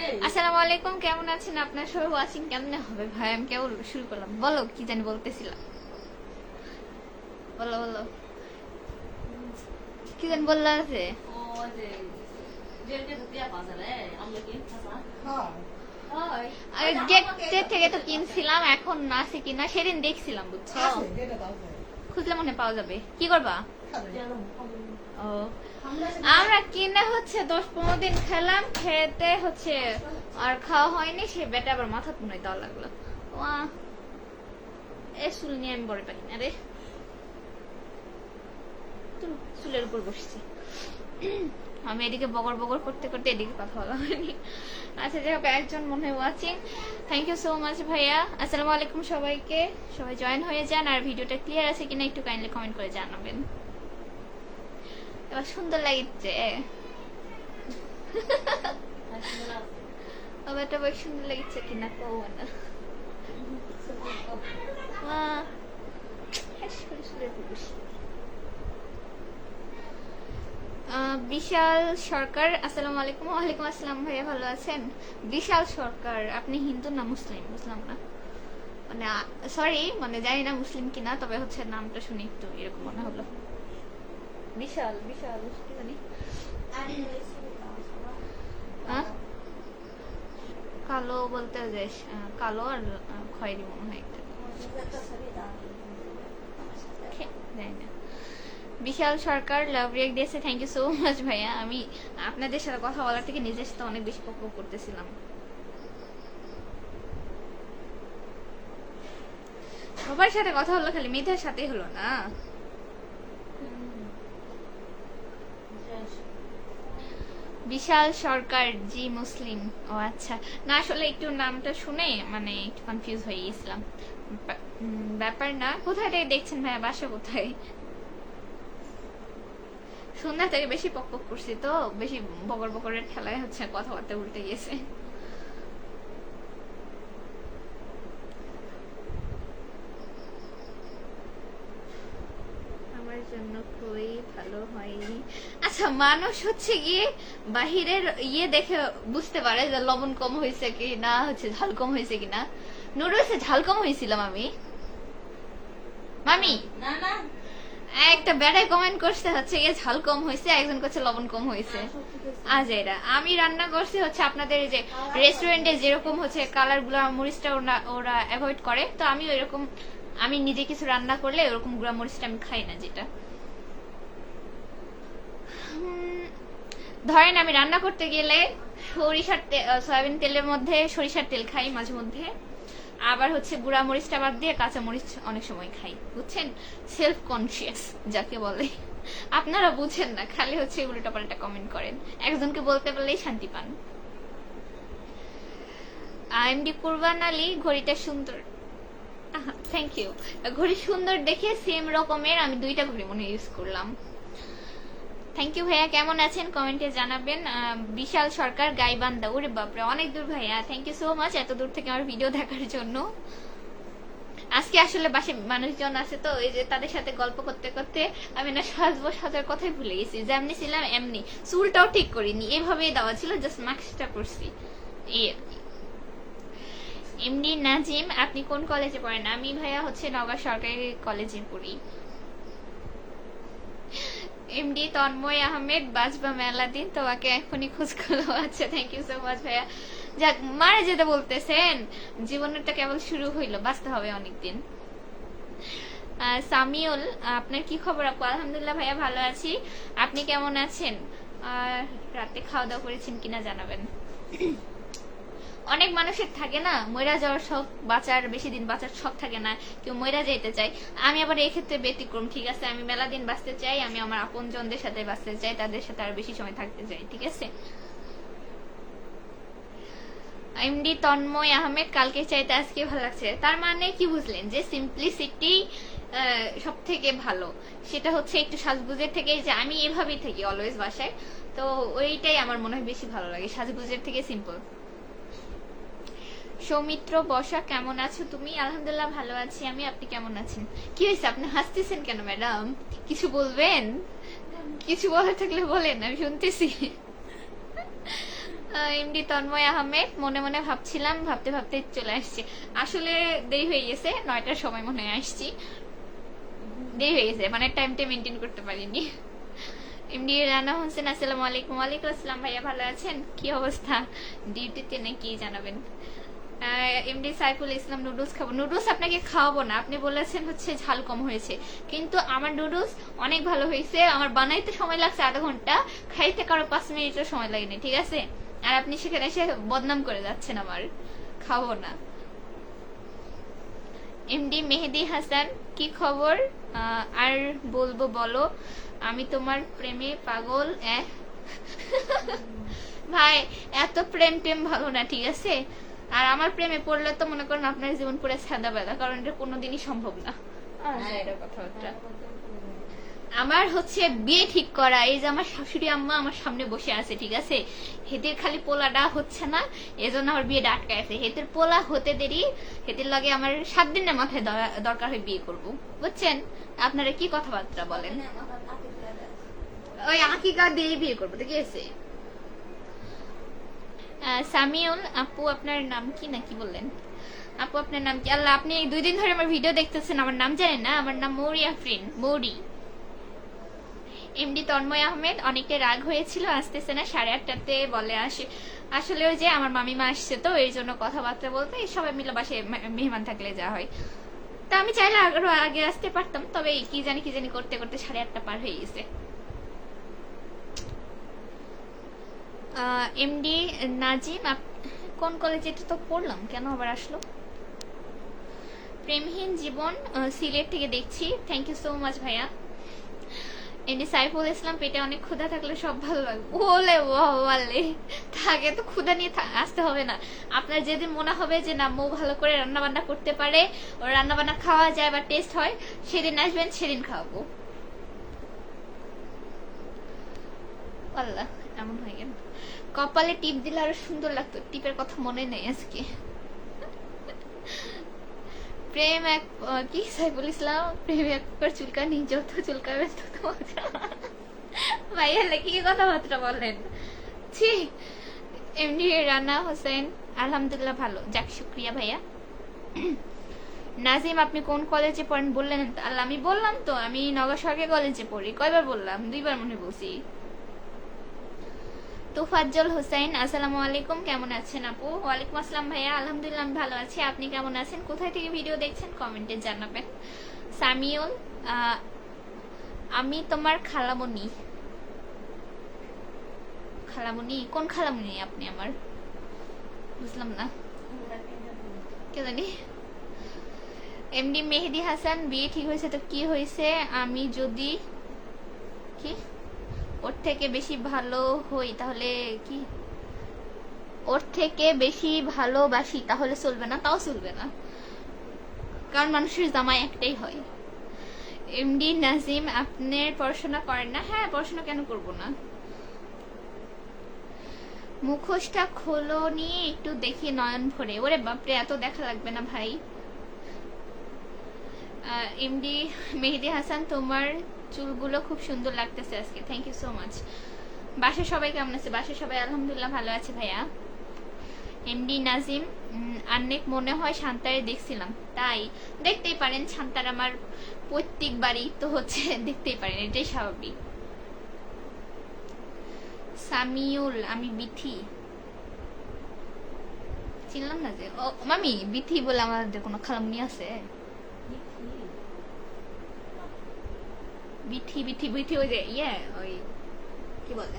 আসসালামু আলাইকুম, কেমন আছেন আপনার সবাই? ওয়াচিং কেমন হবে ভাই? আমি কেবল শুরু করলাম, বলো কি জানি বলতেছিলাম, বলো বলো কি জানি বললা আছে। গেট থেকে তো কিনছিলাম, এখন আছে কিনা সেদিন দেখছিলাম, বুঝছো? খুঁজলে মনে পাওয়া যাবে। কি করবা? ও, আমরা কিনে হচ্ছে 10-15 দিন খেলাম, খেতে হচ্ছে আর খাওয়া হয়নি। সে বেটা আবার মাথা পুনাই দেওয়া লাগলো। এ চুল নিয়ে আমি বড় পারি না রে, চুলের উপর বসছি আমি। এদিকে বগর বগর করতে করতে এদিকে কথা বলা হয়নি। আচ্ছা, যাই হোক, একজন মনে হয় watching. Thank you so much ভাইয়া। আসসালামু আলাইকুম সবাইকে, সবাই জয়েন হয়ে যান। আর ভিডিওটা ক্লিয়ার আছে কিনা একটু কাইন্ডলি কমেন্ট করে জানাবেন। এবার সুন্দর লাগছে, এটা বেশ সুন্দর লাগছে কিনা কও না। বিশাল সরকার, আসসালামু আলাইকুম। ওয়ালাইকুম আসসালাম ভাইয়া, ভালো আছেন? বিশাল সরকার, আপনি হিন্দু না মুসলিম? বুঝলাম না, মানে সরি, মানে জানি না মুসলিম কিনা, তবে হচ্ছে নামটা শুনি একটু এরকম মনে হলো। বিশাল বিশাল কি জানি, কালো বলতে যে কালো আর খয়েরি মনে হয় একটা, জানি না। বিশাল সরকার লাভ রিয়েক্ট দিয়েছে, থ্যাংক ইউ সো মাচ ভাইয়া। আমি আপনাদের সাথে কথা বলার থেকে নিজের সাথে অনেক বেশি পক্ষ করতেছিলাম। সবার সাথে কথা হলো, খালি মেয়েদের সাথেই হলো না। বিশাল সরকার জি মুসলিম। ও আচ্ছা, না আসলে একটু নামটা শুনে মানে একটু কনফিউজ হয়ে গেছিলাম। ব্যাপার না। কোথায় থেকে দেখছেন ভাইয়া? বাসা কোথায়? সন্ধ্যা থেকে বেশি পক পক করছি তো, বেশি বকর বকরের খেলায় হচ্ছে কথাবার্তা উল্টে গেছে। আমার জন্য খুবই ভালো হয়নি। আচ্ছা, মানুষ হচ্ছে গিয়ে বাহিরের ইয়ে দেখে বুঝতে পারে যে লবণ কম হয়েছে কি না, হচ্ছে ঝাল কম হয়েছে কিনা। নুডলসে ঝাল কম হয়েছিলাম আমি, মামি না না, একটা বেড়াই কমেন্ট করছে হচ্ছে গিয়ে ঝাল কম হয়েছে, একজন করছে লবণ কম হয়েছে। আজ এরা আমি রান্না করছি হচ্ছে আপনাদের যে রেস্টুরেন্টে যেরকম হচ্ছে কালার গুলা মরিচটা ওরা অ্যাভয়েড করে, তো আমি ওইরকম আমি নিজে কিছু রান্না করলে ওরকম গুঁড়া মরিচটা আমি খাই না। যেটা ধরেন আমি রান্না করতে গেলে সরিষার সয়াবিন তেলের মধ্যে সরিষার তেল খাই মাঝে মধ্যে, আবার হচ্ছে গুঁড়া মরিচটা বাদ দিয়ে কাঁচা মরিচ অনেক সময় খাই, বুঝছেন? সেলফ কনসিয়াস যাকে বলে। আপনারা বুঝেন না, খালি হচ্ছে উল্টা পাল্টা কমেন্ট করেন, একজনকে বলতে পারলেই শান্তি পান। এমডি কুরবান আলী, ঘড়িটা সুন্দর, থ্যাংক ইউ। ঘড়ি সুন্দর দেখে সেম রকমের আমি 2টা ঘড়ি মনে ইউজ করলাম। থ্যাংক ইউ ভাইয়া, কেমন আছেন কমেন্টে জানাবেন। বিশাল সরকার, গাইবান্ধা, ওরে বাপরে অনেক দূর ভাইয়া, থ্যাংক ইউ সো মাচ এত দূর থেকে আমার ভিডিও দেখার জন্য। আজকে আসলে বাসে মানুষজন আছে তো, এই যে তাদের সাথে গল্প করতে করতে আমি না সাজবো, সাজার কথাই ভুলে গেছি। যেমনি ছিলাম এমনি, চুলটাও ঠিক করিনি, এভাবেই দেওয়া ছিল, জাস্ট মাস্কটা করছি এই আর কি। এমনি নাজিম, আপনি কোন কলেজে পড়েন? আমি ভাইয়া হচ্ছে নওগাঁ সরকারি কলেজে পড়ি। এমডি তন্ময় আহমেদ, বাজবা মেলা দিন তোমাকে এখনই খোঁজ করলো। আচ্ছা, থ্যাংক ইউ সো মাচ ভাইয়া। যাক, মারা যেতে বলতেছেন, জীবনেরটা কেবল শুরু হইলো, বাঁচতে হবে অনেকদিন। সামিউল, আপনার কি খবর আপু? আলহামদুলিল্লাহ ভাইয়া, ভালো আছি। আপনি কেমন আছেন? রাতে খাওয়া দাওয়া করেছেন কিনা জানাবেন। অনেক মানুষের থাকে না মইরা যাওয়ার শখ, বাঁচার বেশি দিন বাঁচার শখ থাকে না, কেউ মইরা যাইতে চায়। আমি আবার এই ক্ষেত্রে ব্যতিক্রম, ঠিক আছে? আমি মেলা দিন বাঁচতে চাই, আমি আমার আপনজনদের সাথে বাঁচতে চাই, তাদের সাথে আর বেশি সময় থাকতে চাই, ঠিক আছে? এমডি তন্ময় আহমেদ, কালকে চাইতে আজকে ভালো লাগছে, তার মানে কি বুঝলেন? যে সিম্পলিসিটি সব থেকে ভালো, সেটা হচ্ছে একটু সাজগুজের থেকে, যে আমি এভাবেই থাকি অলওয়েজ বাসায়, তো ওইটাই আমার মনে হয় বেশি ভালো লাগে, সাজগুজের থেকে সিম্পল। সৌমিত্র বসা, কেমন আছো তুমি? আলহামদুলিল্লাহ ভালো আছি আমি, আপনি কেমন আছেন? কি হয়েছে, আপনি হাসতেছেন কেন ম্যাডাম? কিছু বলবেন? কিছু বলার থাকলে বলেন, আমি শুনতেছি। এমডি তন্ময় আহমেদ, মনে মনে ভাবছিলাম, ভাবতে ভাবতে চলে আসছে। আসলে দেরি হয়ে গেছে, 9টার সময় মনে হয় আসছি, দেরি হয়ে গেছে, মানে টাইমটা মেনটেন করতে পারিনি। এমডি রানা হোসেন, আসসালামু আলাইকুম। ওয়ালাইকুম আসসালাম ভাইয়া, ভালো আছেন? কি অবস্থা, ডিউটিতে নাকি জানাবেন। এমডি সাইফুল ইসলাম, নুডলস খাবো। নুডলস আপনাকে খাওয়াবো না, আপনি বলেছেন হচ্ছে ঝাল কম হয়েছে, কিন্তু আমার নুডলস অনেক ভালো হয়েছে। আমার বানাইতে সময় লাগছে আধা ঘন্টা, খাইতে কারো 5 মিনিটের সময় লাগেনি, ঠিক আছে? আর আপনি সেখানে এসে বদনাম করে যাচ্ছেন আমার, খাবো না। এমডি মেহেদি হাসান, কি খবর? আর বলবো বলো, আমি তোমার প্রেমে পাগল। ভাই, এত প্রেম টেম ভালো না, ঠিক আছে? আর আমার প্রেমে পড়লে তো মনে করেন আপনার জীবন পুরো সাদা বেলা, কারণ এটা কোনোদিনই সম্ভব না। কথাবার্তা আমার হচ্ছে বিয়ে ঠিক করা, এই যে আমার শাশুড়ি আম্মা আমার সামনে বসে আছে, ঠিক আছে? হেতের খালি পোলাটা হচ্ছে না, এজন্য আমার বিয়েটা আটকায় আছে। হেতের পোলা হতে দেরি, হেতের লাগে আমার 7 দিনের মাথায় দরকার হয় বিয়ে করব, বুঝছেন? আপনারা কি কথাবার্তা বলেন? ওই আকিকা দিয়ে বিয়ে করবো, ঠিক আছে? সামিউল আপু, আপনার নাম কি, নাকি বললেন? আপু আপনার নাম কি? আল্লাহ, আপনি 2 দিন ধরে আমার ভিডিও দেখতেছেন, আমার নাম জানেন না? আমার নাম মৌরি আফরিন, মৌরি। এমডি তন্ময় আহমেদ, অনেকটা রাগ হয়েছিল, আসতেছে না, 8:30টাতে বলে আসে। আসলে ওই যে আমার মামিমা আসছে, তো এই জন্য কথাবার্তা বলতে সবাই মিলে বাসায় মেহমান থাকলে যা হয়। তা আমি চাইলে আরো আগে আসতে পারতাম, তবে কি জানি করতে করতে 8:30 পার হয়ে গেছে। এমডি নাজিম, কোন কলেজে? এটা তো পড়লাম, কেন আবার আসলো? প্রেমহীন জীবন, সিলেট থেকে দেখছি। থ্যাংক ইউ সো মাচ ভাইয়া। এমনি সাইফুল ইসলাম, পেটে অনেক ক্ষুধা থাকলে সব ভালো লাগে। ওলে ওলে, তাকে তো ক্ষুধা নিয়ে আসতে হবে না। আপনার যেদিন মনে হবে যে না, মৌ ভালো করে রান্না বান্না করতে পারে, ওর রান্না বান্না খাওয়া যায় বা টেস্ট হয়, সেদিন আসবেন, সেদিন খাওয়াবো। আল্লাহ, এমন হয়ে গেল। কপালে টিপ দিলে আরো সুন্দর লাগতো, টিপের কথা মনে নেই আজকে। প্রেম এক, কি সাইফুল ইসলাম, প্রেম একবার চুলকানি, যত চুলকাবেন তত মজা। ভাইয়া কি কথাবার্তা বলেন, ছি। এমনি রানা হোসেন, আলহামদুলিল্লাহ ভালো, যাক শুক্রিয়া ভাইয়া। নাজিম, আপনি কোন কলেজে পড়েন বললেন? আল্লাহ, আমি বললাম তো, আমি নগর সরকারি কলেজে পড়ি। কয়বার বললাম? 2বার মনে বলছি। তোফাজ্জল হোসেন, আসসালামু আলাইকুম, কেমন আছেন আপু? ওয়ালাইকুম আসসালাম ভাইয়া, আলহামদুলিল্লাহ আমি ভালো আছি, আপনি কেমন আছেন? কোথায় থেকে ভিডিও দেখছেন কমেন্টে জানাবেন। সামিউল, আমি তোমার খালামণি। খালামণি? কোন খালামণি আপনি আমার? বুঝলাম না, কে জানি। এমডি মেহেদি হাসান, বিয়ে ঠিক হয়েছে তো কি হয়েছে, আমি যদি কি ওর থেকে বেশি ভালো হই তাহলে কি, ওর থেকে বেশি ভালোবাসি তাহলে চলবে না? তাও চলবে না, কারণ মানুষের জামাই একটাই হয়। এমডি নাজিম, আপনার পড়াশোনা করেন না? হ্যাঁ, পড়াশোনা কেন করব না। মুখোশটা খোলো নিয়ে একটু দেখি নয়ন ভরে। ওরে বাপরে, এত দেখা লাগবে না ভাই। এমডি মেহেদি হাসান, তোমার চুলগুলো খুব সুন্দর লাগতেছে আজকে, থ্যাংক ইউ সো মাচ। বাসায় সবাই কেমন আছে? বাসায় সবাই আলহামদুলিল্লাহ ভালো আছে ভাইয়া। এমডি নাজিম, অনেক মনে হয় শান্তারে দেখছিলাম, তাই দেখতেই পারেন। শান্তার আমার প্রত্যেকবারই তো হচ্ছে দেখতেই পারেন, এটাই স্বাভাবিক। সামিউল, আমি বিথি, চিনলাম না যে। ও মামি, বিথি বলে আমাদের কোনো খালামনি আছে? বিথি বিথি বিথি, ওই যে ইয়ে, ওই কি বলে,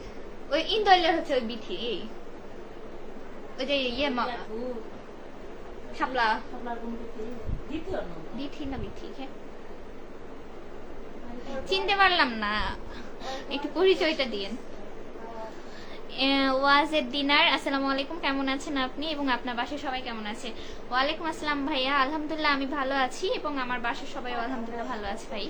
ওই ইন্দোলের হচ্ছে ওই বিথি, ওই যে ইয়ে মা শাপলা। বিথি না বিথি, হ্যাঁ চিনতে পারলাম না, একটু পরিচয়টা দিয়েন। ওয়াজের দিনার, আসসালামু আলাইকুম, কেমন আছেন আপনি এবং আপনার বাসায় সবাই কেমন আছে? ওয়ালাইকুম আসসালাম ভাইয়া, আলহামদুলিল্লাহ আমি ভালো আছি এবং আমার বাসার সবাই আলহামদুলিল্লাহ ভালো আছে ভাই।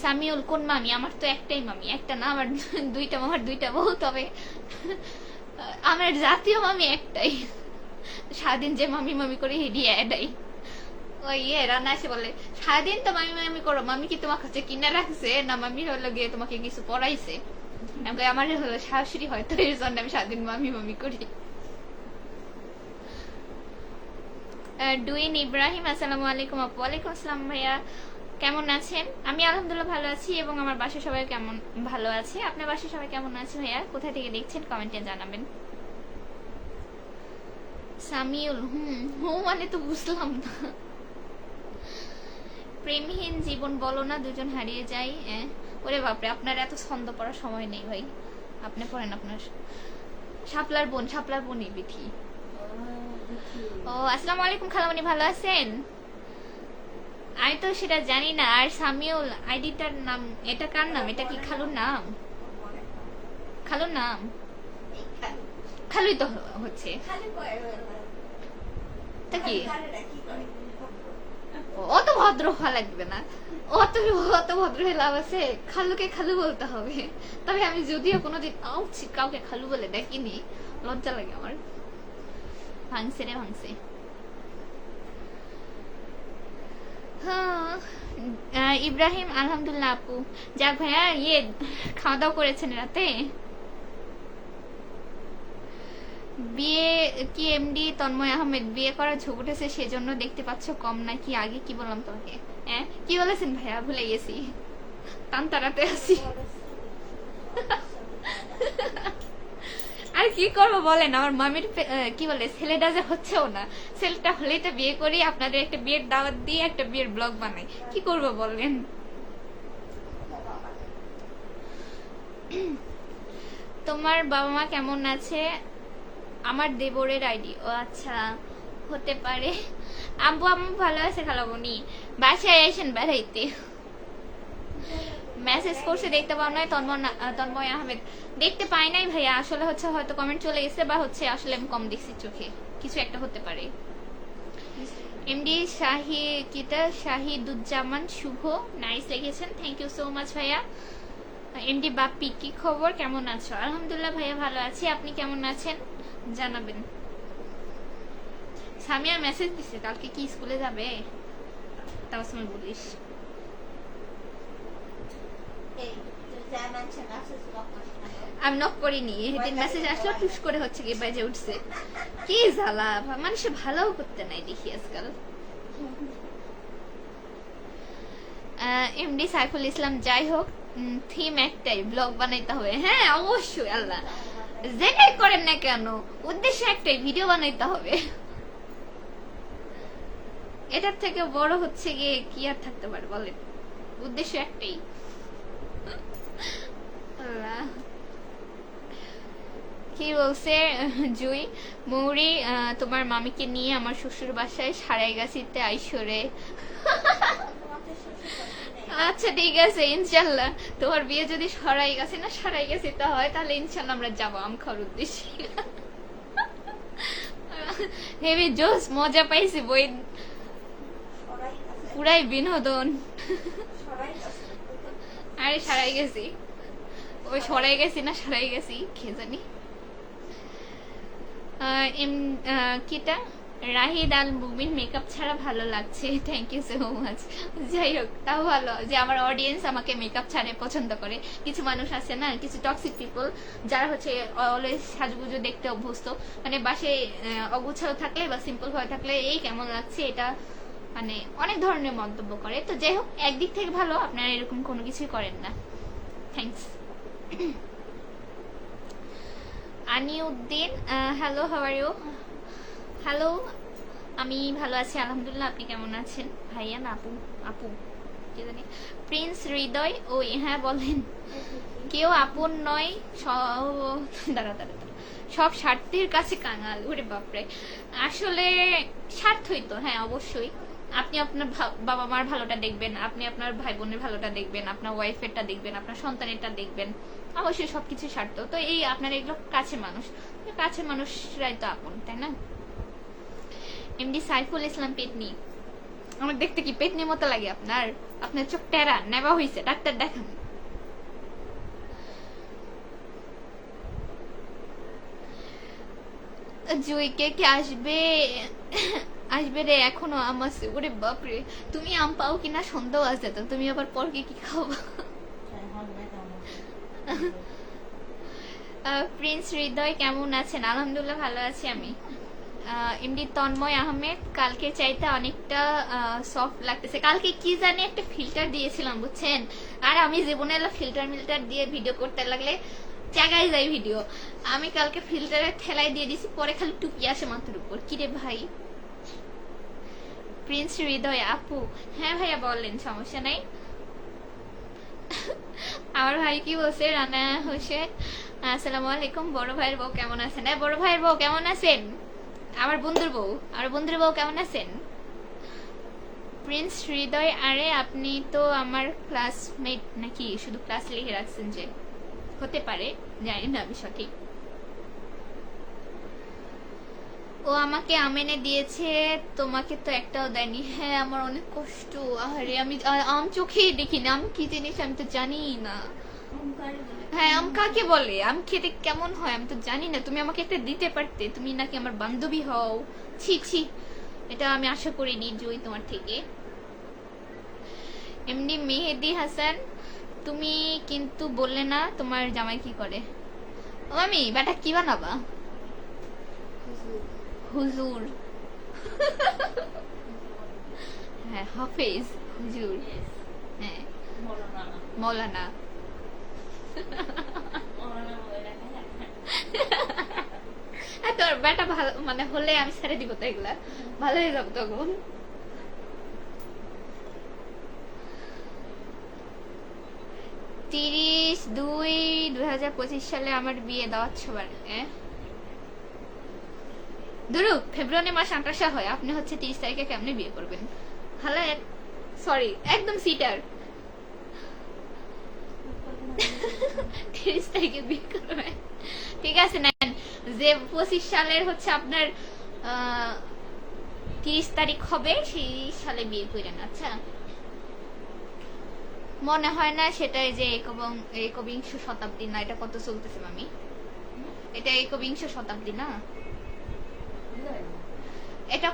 সামিউল, কোন মামি? আমার তো একটাই মামি, একটা না, আমার 2টা মামার 2টা বউ, তবে আমার জাতীয় মামি একটাই। সারাদিন যে মামি মামি করে হেডিয়ে এটাই। ওই ইয়ে রান্না এসে বলে, সারাদিন তো মামি মামি করো, মামি কি তোমার কাছে কিনে রাখছে না মামি হলো গিয়ে তোমাকে কিছু পড়াইছে? আমাকে আমার শাশুড়ি হয়তো এর জন্য আমি সারাদিন মামি মামি করি। ডুইন ইব্রাহিম, আসসালামু আলাইকুম আপু। ওয়ালাইকুম আসসালাম ভাইয়া, কেমন আছেন? আমি আলহামদুলিল্লাহ ভালো আছি এবং আমার বাসার সবাই কেমন ভালো আছে। আপনার বাসার সবাই কেমন আছে ভাইয়া? কোথা থেকে দেখছেন কমেন্টে জানাবেন। সামিউল, মানে তো বুঝলাম না। প্রেমহীন জীবন বলো না, দুজন হারিয়ে যাই। ওরে বাপরে, আপনার এত ছন্দ পড়ার সময় নেই ভাই, আপনি পড়েন। আপনার শাপলার বোনই বিথি। ও আসসালামু আলাইকুম খালামণি, ভালো আছেন? আমি তো সেটা জানি না। আর সামিউল আইডিটার নাম, এটা কার নাম? এটা কি খালুর নাম? খালুর নাম খালুই তো হচ্ছে। তা কি অত ভদ্র হওয়া লাগবে না, অত ভদ্র হয়ে লাভ আছে? খালুকে খালু বলতে হবে। তবে আমি যদিও কোনোদিন কাউকে খালু বলে দেখিনি, লজ্জা লাগে আমার। ভাঙছে রে ভাঙছে। ইব্রাহিম আলহামদুলিল্লাহ আপু। যাক ভাইয়া, খাওয়া দাওয়া করেছেন রাতে? বিয়ে কি এমডি তন্ময় আহমেদ বিয়ে করার ঝোঁক উঠেছে সেজন্য দেখতে পাচ্ছ কম, নাকি আগে কি বললাম তোমাকে? কি বলেছেন ভাইয়া? ভুলে গেছি, তান্তারাতে আছি। আর কি করবো বলেন, আমার মামির কি বলে ছেলেটা যে হচ্ছেও না, ছেলেটা হলেই তো বিয়ে করি, আপনাদের একটা বিয়ের দাওয়াত দিয়ে একটা বিয়ের ব্লগ বানাই। কি করবো বলেন? তোমার বাবা মা কেমন আছে? আমার দেবরের আইডি। ও আচ্ছা, হতে পারে। আব্বু আম্মু ভালো আছে খালামণি। বাসায় আসেন বেড়াইতে। মেসেজ করছে দেখতে পাও নাই? তন্ময় আহমেদ দেখতে পাই নাই ভাইয়া, আসলে হচ্ছে হয়তো কমেন্ট চলে গেছে, বা হচ্ছে আসলে আমি কম দেখছি চোখে, কিছু একটা হতে পারে। এমডি শাহিদুজ্জামান শুভ, নাইস লিখেছেন, থ্যাংক ইউ সো মাচ ভাইয়া। এমডি বাপ্পি, কি খবর, কেমন আছো? আলহামদুলিল্লাহ ভাইয়া ভালো আছি, আপনি কেমন আছেন জানাবেন। সামিয়া মেসেজ দিছে, কালকে কি স্কুলে যাবে? তাও সময় বলিস। আমি নক করিনি, সেদিন মেসেজ আসলো টুস করে হচ্ছে কি বাজে উঠছে। কি জ্বালা, মানুষ ভালো করতে নাই দেখি আজকাল। এমডি সাইফুল ইসলাম, যাই হোক থিম একটাই, ব্লগ বানাইতে হবে। হ্যাঁ অবশ্যই, আল্লাহ যেটাই করেন না কেন উদ্দেশ্য একটাই, ভিডিও বানাইতে হবে। এটার থেকে বড় হচ্ছে গিয়ে কি আর থাকতে পারে বলেন, উদ্দেশ্য একটাই। কি বলছে জুই মৌরি, তোমার মামিকে নিয়ে আমার শ্বশুর বাসায় সারাইগাছিতে আইসরে। আচ্ছা ঠিক আছে, ইনশাল্লাহ তোমার বিয়ে যদি সারাইগাছি না সারাইগাছিতে হয়, তাহলে ইনশাল্লাহ আমরা যাবো আম খাওয়ার উদ্দেশ্যে। হেভি জোস, মজা পাইছি বই, পুরাই বিনোদন। আরে সারাই গেছি, ওই সরাই গেছি না সারাই গেছি খেয়ে জানি। কিটা রাহিদ আল মুমিন, মেকআপ ছাড়া ভালো লাগছে, থ্যাংক ইউ সো মাচ। যাই হোক, তাও ভালো যে আমার অডিয়েন্স আমাকে মেকআপ ছাড়ে পছন্দ করে। কিছু মানুষ আছে না, কিছু টক্সিক পিপল, যারা হচ্ছে অলওয়েজ সাজগুজো দেখতে অভ্যস্ত, মানে বাসে অগুছাও থাকলে বা সিম্পল হয়ে থাকলে এই কেমন লাগছে এটা, মানে অনেক ধরনের মন্তব্য করে। তো যাই হোক, একদিক থেকে ভালো আপনারা এরকম কোনো কিছুই করেন না, thanks. Aniuddin, hello, how are you? Hello, আমি ভালো আছি আলহামদুলিল্লাহ, আপনি কেমন আছেন? ভাইয়া না আপু, আপু কি জানি। প্রিন্স হৃদয়, ওই হ্যাঁ বলেন। কেউ আপন নয়, দাঁড়া দাঁড়া, সব স্বার্থের কাছে কাঙাল। ওরে বাপরে, আসলে স্বার্থই তো, হ্যাঁ অবশ্যই। আপনি আপনার বাবা মার ভালোটা দেখবেন, আপনি আপনার ভাই বোনের ভালোটা দেখবেন, আপনার ওয়াইফেরটা দেখবেন, আপনার সন্তানেরটা দেখবেন, অবশ্যই সবকিছু স্বার্থ তো। এই আপনার এগুলো কাছের মানুষ, কাছের মানুষরাই তো আপন, তাই না? এমডি সাইফুল ইসলাম, পেটনি আমার দেখতে কি পেটনির মতো লাগে আপনার? আপনার চোখ টেরা নেওয়া হয়েছে, ডাক্তার দেখান। জুইকে কি আসবে? আসবে রে, এখনো আম আছে। ওরে বাপরে, তুমি আম পাও কিনা সন্দেহ আছে তো, তুমি আবার পরকে কি খাওয়া? প্রিন্স হৃদয় কেমন আছেন? আলহামদুলিল্লাহ ভালো আছি আমি। এমডি তন্ময় আহমেদ, কালকে চাইতে অনেকটা সফট লাগতেছে। কালকে কি জানি একটা ফিল্টার দিয়েছিলাম বুঝছেন, আর আমি জীবনে ফিল্টার মিল্টার দিয়ে ভিডিও করতে লাগলে জায়গায় যাই ভিডিও। আমি কালকে ফিল্টারের ঠেলায় দিয়ে দিছি, পরে খালি টুপি আসে মাথার উপর। কিরে ভাই? প্রিন্স হৃদয় আপু, হ্যাঁ ভাইয়া বললেন, সমস্যা নাই। আমার ভাই কি বলছে? রানা হোসেন, আসসালামু আলাইকুম। বড় ভাইয়ের বউ কেমন আছেন? বড় ভাইয়ের বউ কেমন আছেন? আমার বন্ধুর বউ কেমন আছেন? প্রিন্স হৃদয়, আরে আপনি তো আমার ক্লাসমেট নাকি? শুধু ক্লাস লিখে রাখছেন যে, হতে পারে, জানি না আমি সঠিক। ও আমাকে আম এনে দিয়েছে, তোমাকে তো একটাও দেয়নি। হ্যাঁ, আমার অনেক কষ্ট। আরে আমি আম চোখেই দেখি না, আমি কি জিনিস আমি তো জানি না। হ্যাঁ, আম কাকে বলে, আম খেতে কেমন হয় আমি তো জানি না। তুমি আমাকে একটা দিতে পারতে, তুমি নাকি আমার বান্ধবী হও। ছি ছি, এটা আমি আশা করিনি জয়ী তোমার থেকে। এমনি মেহেদি হাসান, তুমি কিন্তু বললে না তোমার জামাই কি করে? ও আমি বেটা কি বানাবা? হুজুর। হ্যাঁ, হাফেজ হুজুর। হ্যাঁ, মৌলানা। তোর বেটা ভালো মানে হলে আমি ছেড়ে দিব তো, এগুলা ভালো হয়ে যাবো তখন। 30/2/2025 সালে আমার বিয়ে, দাওয়াত সবার। ধরু ফেব্রুয়ারি মাস 28 হয়, আপনি হচ্ছে 30 তারিখে কেমনে বিয়ে করবেন? হ্যালো, সরি, একদম সিটার। 30 তারিখে বিয়ে করবেন, ঠিক আছে নেন। যে 25 সালের হচ্ছে আপনার 30 তারিখ হবে, সেই সালে বিয়ে করেন। আচ্ছা, মনে হয় না সেটাই যে একবিংশ শতাব্দী না? এটা কত চলতেছে মামি? এটা একবিংশ শতাব্দী না? এটা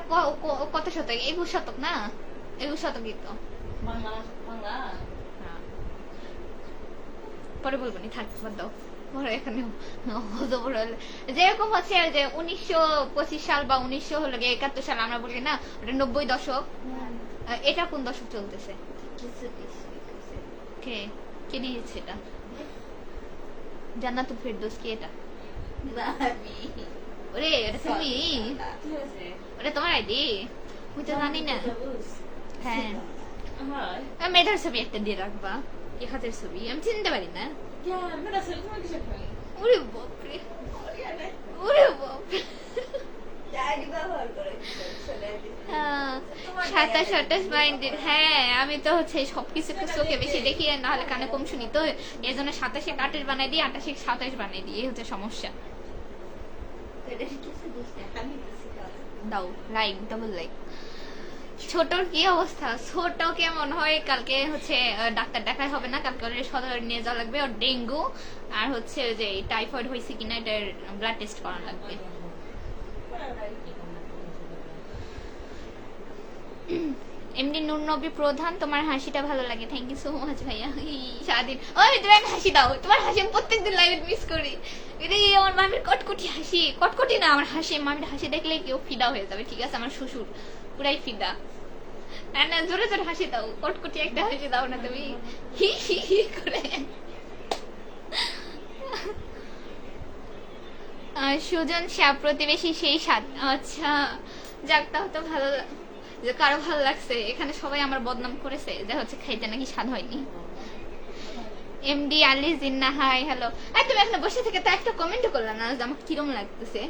কত শতক? 21 শতক না? 21 শতকই তো। পরে বলবো নি, থাক, বাদ দাও। এখানে যেরকম হচ্ছে যে 1925 সাল বা 1971 সাল আমরা বলি না, ওটা 90 দশক। এটা কোন দশক চলতেছে? কে কে দিয়েছে এটা? জান্নাতুল ফেরদৌস কি এটা? ওরে এটা তুমি? ওটা তোমার আইডি? আমি তো জানি না। হ্যাঁ, মেয়েটার ছবি একটা দিয়ে রাখবা, এক হাতের ছবি, আমি চিনতে পারি না। ওরে বাপরে, ওরে বাপরে। 27-28 মাইন্ডেড। হ্যাঁ, আমি তো হচ্ছে সবকিছু চোখে বেশি দেখি, না হলে কানে কম শুনি, তো এই জন্য 27-28 বানাই দিই, 28-27 বানাই দিই, এই হচ্ছে সমস্যা। দাও লাইক, ডাবল লাইক। ছোটর কি অবস্থা? ছোট কেমন হয়? কালকে হচ্ছে ডাক্তার দেখাই হবে না, কালকে সদরে নিয়ে যাওয়া লাগবে। ওর ডেঙ্গু আর হচ্ছে যে টাইফয়েড হয়েছে কিনা এটার ব্লাড টেস্ট করা লাগবে। এমনি নূর নবী প্রধান, তোমার হাসিটা ভালো লাগে। থ্যাংক ইউ সো মাচ ভাইয়া। সারাদিন ওই তুমি একটা হাসি দাও, তোমার হাসি আমি প্রত্যেকদিন লাইভে মিস করি। এটাই আমার মামির কটকটি হাসি। কটকটি না, আমার হাসি, মামির হাসি দেখলে কেউ ফিদা হয়ে যাবে, ঠিক আছে? আমার শ্বশুর পুরাই ফিদা। না, জোরে জোরে হাসি দাও, কটকটি একটা হাসি দাও না তুমি, হি হি হি করে। সুজন শ্যাপ প্রতিবেশী সেই স্বাদ। আচ্ছা, যাক, তাও তো ভালো যে কারো ভালো লাগছে। এখানে সবাই আমার বদনাম করেছে যে হচ্ছে খাইতে নাকি স্বাদ হয়নি। MD Ali Jinnah, hi hello. তুমি এখানে বসে থেকে তো একটা কমেন্ট করলাম না যে আমাকে কিরম লাগতেছে?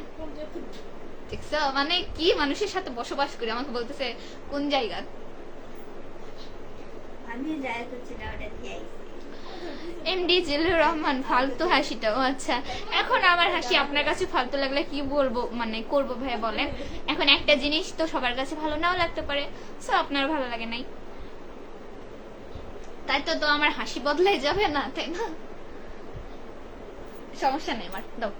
দেখছো মানে কি মানুষের সাথে বসবাস করে আমাকে বলতেছে কোন জায়গা? আমি যাই করছি না, ওটা দিয়ে এমডি জিল্লুর রহমান, ফালতু হাসিটা। ও আচ্ছা, এখন আমার হাসি আপনার কাছে ফালতু লাগলে কি বলবো, মানে করবো ভাইয়া বলেন? এখন একটা জিনিস তো সবার কাছে ভালো নাও লাগতে পারে, সো আপনার ভালো লাগে নাই, তাই তো আমার হাসি বদলে যাবে না, তাই না? সমস্যা নেই আমার, দাও।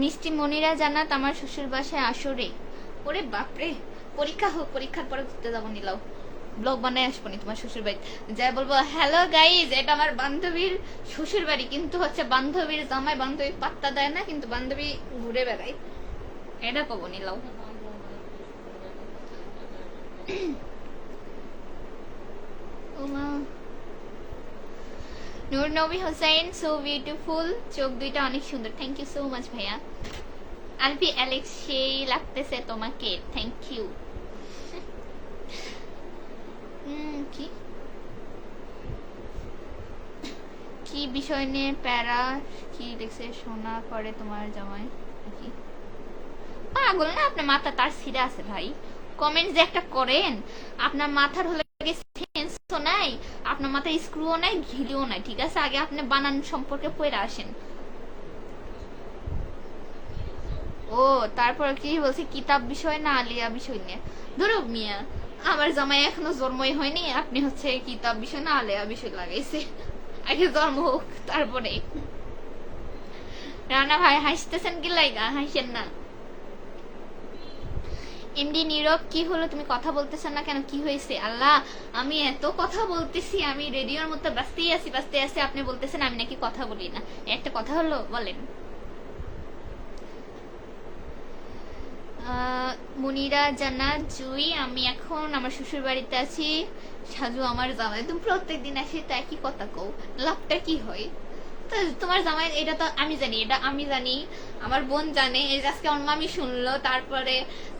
মিষ্টি মনিরা জানাত, আমার শ্বশুর বাসায় আসরে। ওরে বাপরে, পরীক্ষা হোক, পরীক্ষার পরে ঘুরতে যাবো নিলাও। ব্লগ বানায় আসবো নি তোমার শ্বশুর বাড়ি, যাই বলবো হ্যালো গাইজ এটা আমার বান্ধবীর শ্বশুর বাড়ি, কিন্তু হচ্ছে বান্ধবীর জামাই বান্ধবী পাত্তা দেয় না, কিন্তু বান্ধবী ঘুরে বেড়ায়, এটা কব নিলাও। নূর নবী হোসেন সো বিউটিফুল, চোখ দুইটা অনেক সুন্দর, থ্যাংক ইউ সো মাচ ভাইয়া। আলফি অ্যালেক্স সেই লাগতেছে তোমাকে, থ্যাংক ইউ। কি কি বিষয় নিয়ে প্যারা কি দেখছে শোনা করে তোমার জামাই কি পাগল না আপনার মাথা তার সিরা আছে ভাই, কমেন্ট যে একটা করেন আপনার মাথার হলে সেন্সও নাই, আপনার মাথায় স্ক্রুও নাই ঘিলিও নাই, ঠিক আছে আগে আপনি বানান সম্পর্কে পড়ে আসেন। ও তারপর কি বলছি কিতাব বিষয় না আলিয়া বিষয় নিয়ে, ধরো মিয়া আমার জামাই এখনো জন্মই হয়নি, আপনি হচ্ছে কিতাব বিষয় না আলিয়া বিষয় লাগাইছে, আগে জন্ম হোক তারপরে। রানা ভাই হাসতেছেন কি লাইগা, হাসেন না। এমডি নীরব কি হলো তুমি কথা বলতেছেন না কেন, কি হয়েছে? আল্লাহ আমি এত কথা বলতেছি, আমি রেডিওর মতো ব্যস্তেই আছি, আপনি বলতেছেন আমি নাকি কথা বলি না, একটা কথা হলো বলেন। মুনিরা জানা জুই আমি এখন আমার শ্বশুর বাড়িতে আছি, সাজু আমার জামাই, তুমি প্রত্যেকদিন আসি তাই কি কথা কও, লাভটা কি হয়? তোমার জামাই এটা তো আমি জানি, এটা আমি জানি, আমার বোন জানে, এই আজকে আমার মামি শুনলো, তারপরে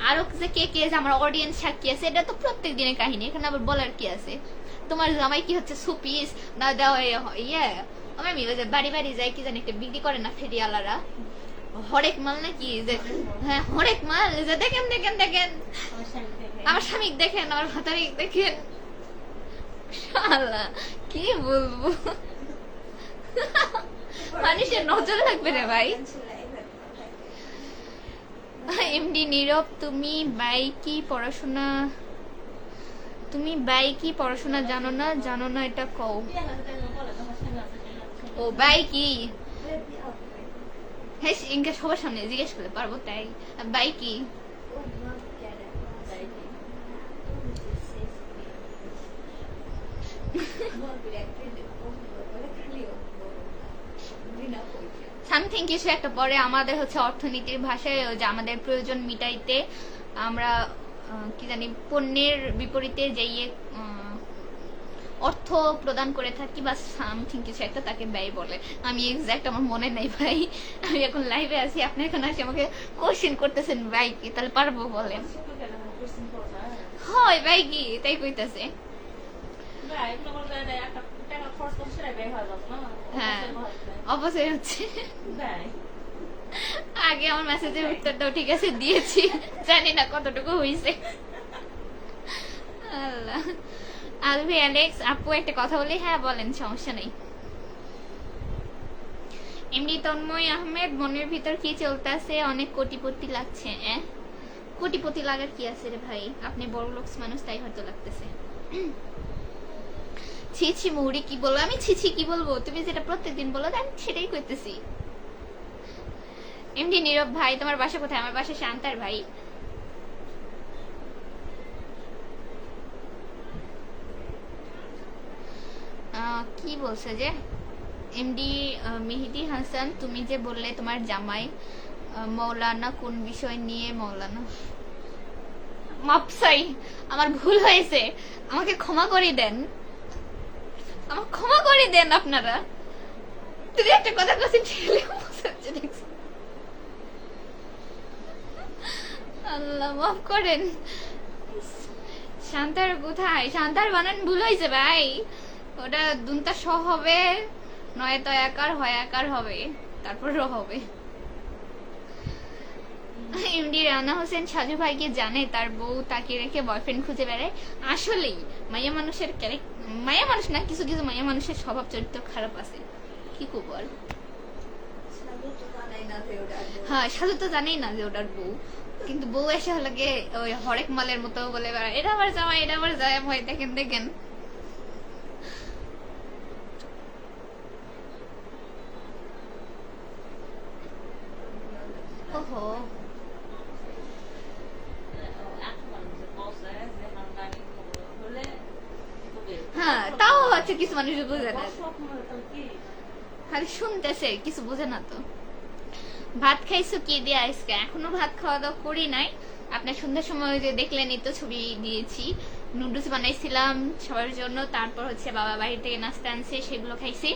আরো যে কে কে আমার অডিয়েন্স সাক্ষী আছে, এটা তো প্রত্যেক দিনের কাহিনী, এখানে আবার বলার কি আছে? তোমার জামাই কি হচ্ছে সুপিস না দেওয়া ইয়ে আমি বাড়ি বাড়ি যাই কি জানি একটা বিক্রি করে না ফেরিয়ালারা হরেক মাল নাকি, যে হ্যাঁ হরেক মাল, যে দেখেন দেখেন দেখেন আমার স্বামী দেখেন, আমার ভাতারিক দেখেন, শালা কি বলবো, মানুষের নজর লাগবে রে ভাই। এমডি নীরব তুমি বাইকি পড়াশোনা জানো না এটা কও। ও বাইকি হ্যাঁ ইনকা সবার সামনে জিজ্ঞেস করতে পারবো তাই, বাইকি সামথিং কিছু একটা পরে আমাদের হচ্ছে অর্থনীতির ভাষায় যে আমাদের প্রয়োজন মিটাইতে আমরা কি জানি পণ্যের বিপরীতে যে অর্থ প্রদান করে থাকি বা সামথিং কিছু একটা তাকে ব্যয় বলে, আমি এক্সাক্ট আমার মনে নাই ভাই, আমি এখন লাইভে আছি, আপনি এখন আসি আমাকে কোশ্চেন করতেছেন ভাই কি তাহলে পারবো বলেন, হয় ভাই কি তাই কইতাছে, হ্যাঁ অবশ্যই হচ্ছে, আগে আমার মেসেজের উত্তরটাও ঠিক আছে দিয়েছি, জানি না কতটুকু হয়েছে। আল্লাহ আলভি অ্যালেক্স আপু একটা কথা বলি, হ্যাঁ বলেন সমস্যা নেই। এমনি তন্ময় আহমেদ মনের ভিতর কি চলতেছে, অনেক কোটিপতি লাগছে, কোটিপতি লাগার কি আছে রে ভাই, আপনি বড় লোকস মানুষ তাই হয়তো লাগতেছে। ছি মুড়ি কি বলবো আমি, ছি কি বলবো, তুমি যেটা প্রত্যেকদিন বলো আমি সেটাই করতেছি। এমডি নীরব ভাই তোমার বাসা কোথায়, আমার বাসা শান্তার ভাই। কি বলছে যে এমডি মেহেদি হাসান তুমি যে বললে তোমার জামাই মৌলানা কোন বিষয় নিয়ে, মৌলানা মাপসাই আমার ভুল হয়েছে, আমাকে ক্ষমা করে দেন, আমাকে ক্ষমা করে দেন আপনারা, তুমি একটা কথা কাছে ঠেলে বসাচ্ছে দেখছি, আল্লাহ মাফ করেন। শান্তার কোথায়, শান্তার বানান ভুল হয়েছে ভাই, ওটা দুনটা স হবে, নয়তো একার হয় একার হবে, তারপর র হবে। এমডি রানা হোসেন সাজু ভাইকে জানে তার বউ তাকে রেখে বয়ফ্রেন্ড খুঁজে বেড়ায়, আসলেই মাইয়া মানুষের মাইয়া মানুষ না, কিছু কিছু মাইয়া মানুষের স্বভাব চরিত্র খারাপ আছে, কি বল। হ্যাঁ সাজু তো জানেই না যে ওটার বউ, কিন্তু বউ এসে হলো গিয়ে ওই হরেক মালের মতো বলে বেড়ায় এটা আমার জামাই, এটা আমার জামাই, দেখেন দেখেন। ওহো তাও হচ্ছে কিছু মানুষ বোঝে না, খালি শুনতেছে, কিছু বোঝে না তো। ভাত খাইছো কি দিয়ে আজকে? এখনো ভাত খাওয়া দাওয়া করি নাই। আপনার সন্ধ্যার সময় যে দেখলেনই তো, ছবি দিয়েছি। নুডলস বানাইছিলাম সবার জন্য, তারপর হচ্ছে বাবা বাড়ি থেকে নাস্তা আনছে, সেগুলো খাইছি।